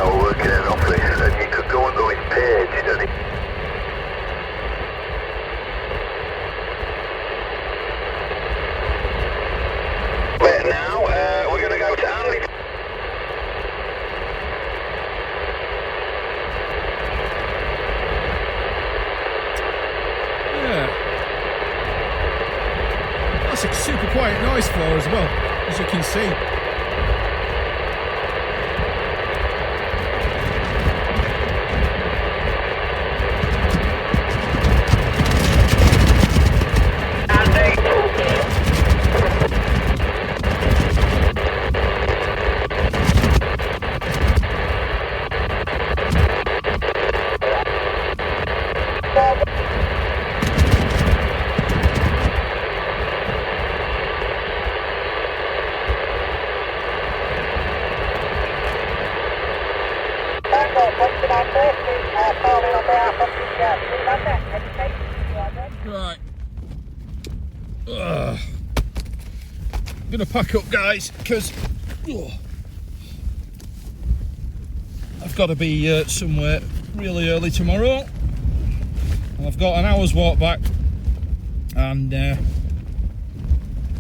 was working in an office and you could go onto his page and it... But now, we're going to go to Andy. Yeah. That's a super quiet noise floor as well, as you can see. Right. I'm gonna pack up, guys, because I've got to be somewhere really early tomorrow. And I've got an hour's walk back, and then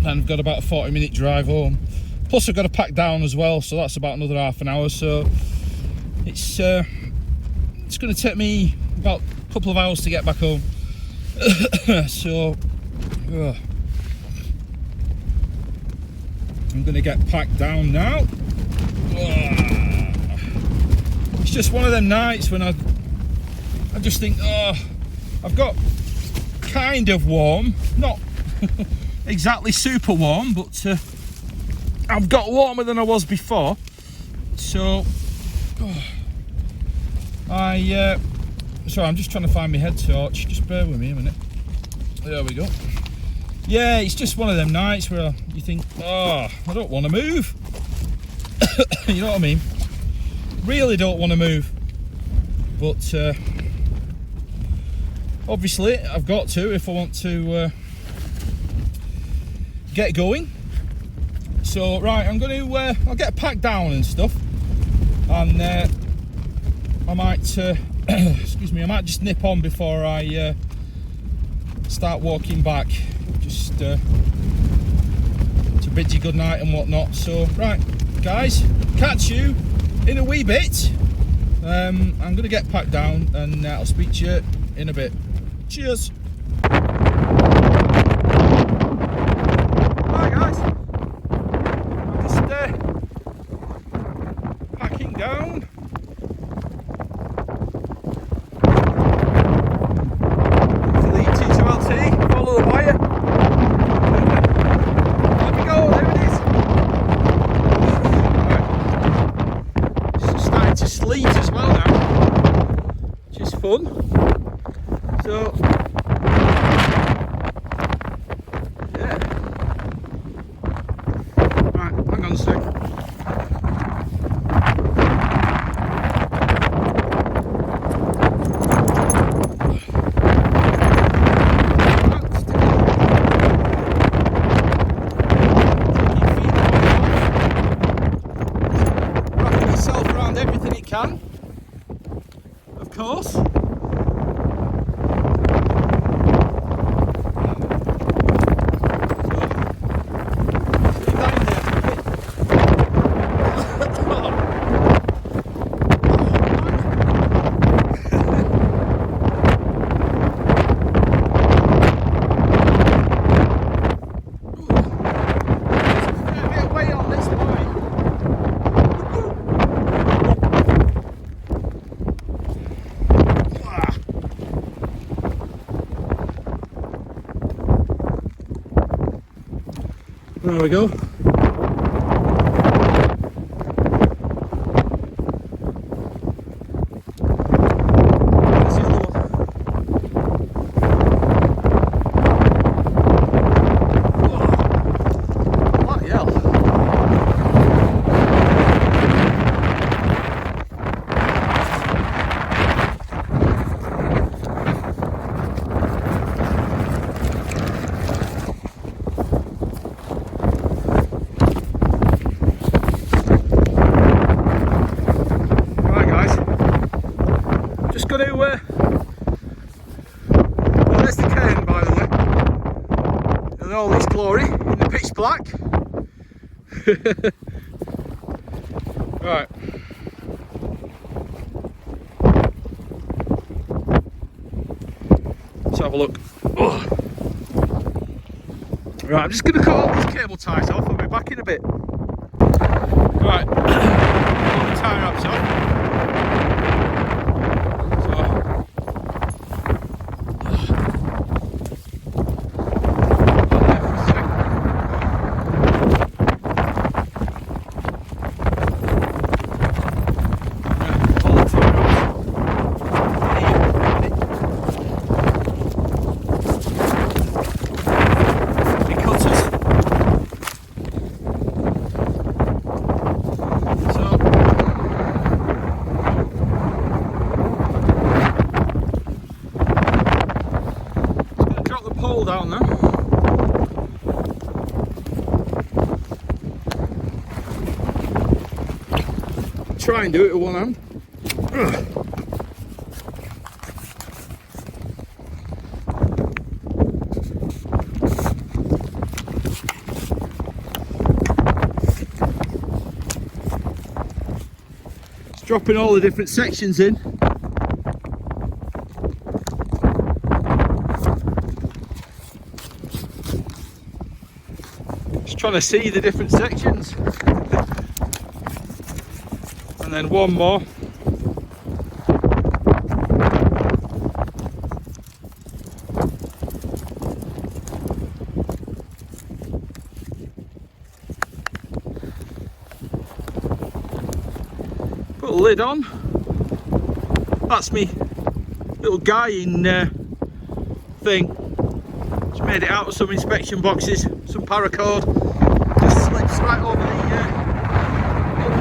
I've got about a 40-minute drive home. Plus I've got to pack down as well, so that's about another half an hour. So it's going to take me about a couple of hours to get back home. So I'm going to get packed down now. It's just one of them nights when I just think, I've got kind of warm, not exactly super warm, but I've got warmer than I was before. So sorry, I'm just trying to find my head torch. Just bear with me a minute. There we go. Yeah, it's just one of them nights where you think, I don't want to move. You know what I mean? Really don't want to move. But obviously I've got to if I want to get going. So right, I'm going to I'll get packed down and stuff, and I might excuse me, I might just nip on before I start walking back, just to bid you good night and whatnot. So right, guys, catch you in a wee bit. I'm going to get packed down, and I'll speak to you in a bit. Cheers. Hi guys, I'm just packing down. For the T2LT, follow the wire. There we go, there it is. Right. It's starting to sleet as well now, which is fun. So yeah, right, hang on a sec. Wrapping itself around everything it can, of course. There we go. There's the other one. Whoa. Bloody hell. Got to well, there's the cairn, by the way, in all its glory, in the pitch black. Right, let's have a look. Right, I'm just going to cut all these cable ties off. I'll be back in a bit. Right, all the tie wraps off. try and do it with one hand. It's dropping all the different sections in. Just trying to see the different sections. And then one more. Put a lid on. That's me little guy in thing. Just made it out of some inspection boxes, some paracord. Just slips right over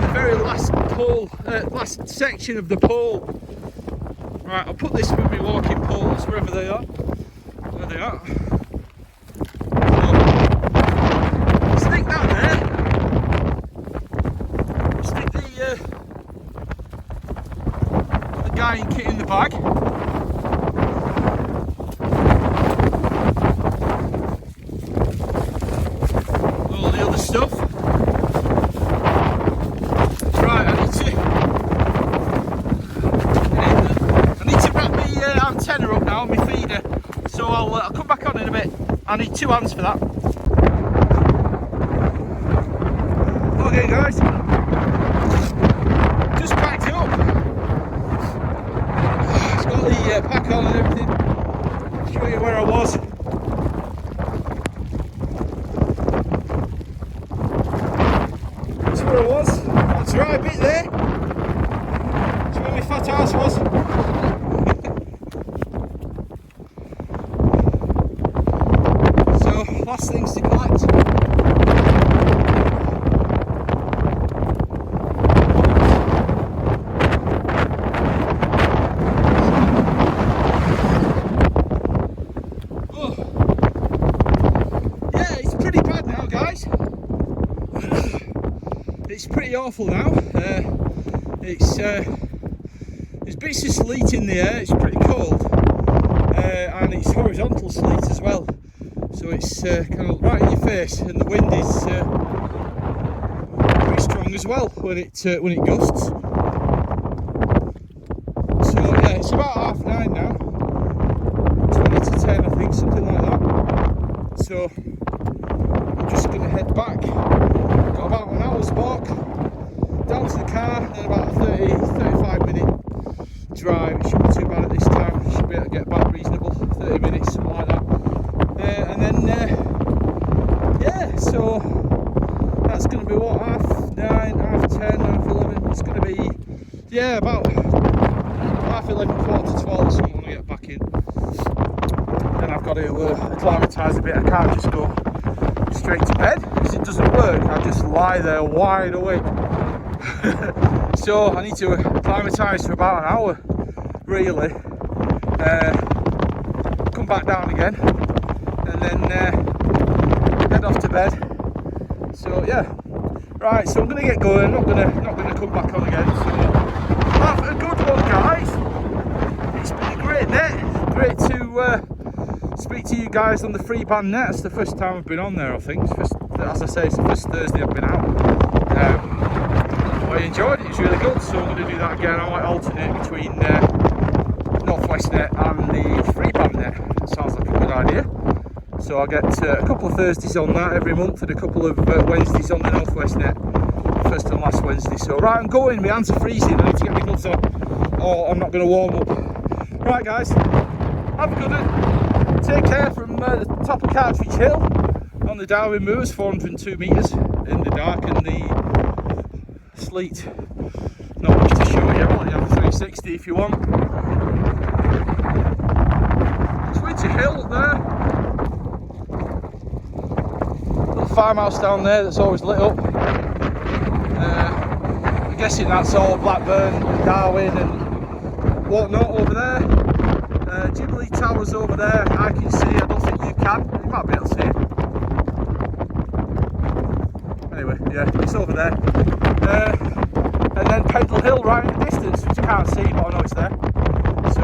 the very last pole, last section of the pole. Right, I'll put this with my walking poles wherever they are. There they are. So, stick that there. Stick the guy in kit in the bag. All the other stuff. Right, I need to wrap my antenna up now, my feeder. So I'll come back on in a bit. I need 2 hands for that. Okay, guys. Just packed it up. It's got the pack on and everything. Show you where I was. That's where I was. That's the right bit there. That's where my fat ass was. So, last things to collect. It's pretty awful now. There's bits of sleet in the air. It's pretty cold, and it's horizontal sleet as well. So it's kind of right in your face, and the wind is pretty strong as well when it gusts. So yeah, it's about 9:30 now. 20 to 10, I think, something like that. So I'm just going to head back. Got about an hour's walk down to the car, then about a 30-35 minute drive. It shouldn't be too bad at this time. Should be able to get back reasonable, 30 minutes, something like that. And then yeah, so that's going to be what, 9:30, 10:30, 11. It's going to be, yeah, about 11:30, 12 or something when I get back in. Then I've got to acclimatise a bit. I can't just go straight to bed because it doesn't work. I just lie there wide awake. So I need to acclimatise for about an hour, really. Come back down again, and then head off to bed. So yeah, right. So I'm gonna get going. Not gonna come back on again. So have a good one, guys. It's been a great net. Great to speak to you guys on the Freeband net. It's the first time I've been on there, I think. As I say, it's the first Thursday I've been out. I enjoyed it. It's really good. So I'm going to do that again. I might alternate between Northwest net and the Freeband net. Sounds like a good idea. So I'll get a couple of Thursdays on that every month and a couple of Wednesdays on the Northwest net. First and last Wednesday. So right, I'm going. My hands are freezing. I need to get my gloves on, or I'm not going to warm up. Right, guys. Have a good one. Take care from the top of Cartridge Hill on the Darwin Moors, 402 metres in the dark and the sleet. Not much to show you. I'll let you have a 360 if you want. Switcher Hill up there. Little farmhouse down there that's always lit up. I'm guessing that's all Blackburn and Darwin and whatnot over there. Jubilee Tower's over there. I can see. I don't think you can. You might be able to see it. Anyway, yeah, it's over there. And then Pendle Hill right in the distance, which I can't see, but I know it's there. So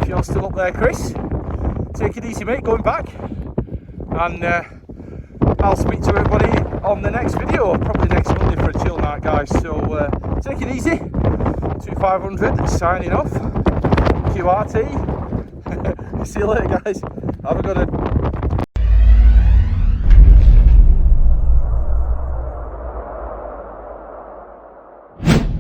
if you're still up there, Chris, take it easy, mate, going back, and I'll speak to everybody on the next video, probably next Monday for a chill night, guys. So take it easy. 2500 signing off. QRT. See you later, guys. Have a good one.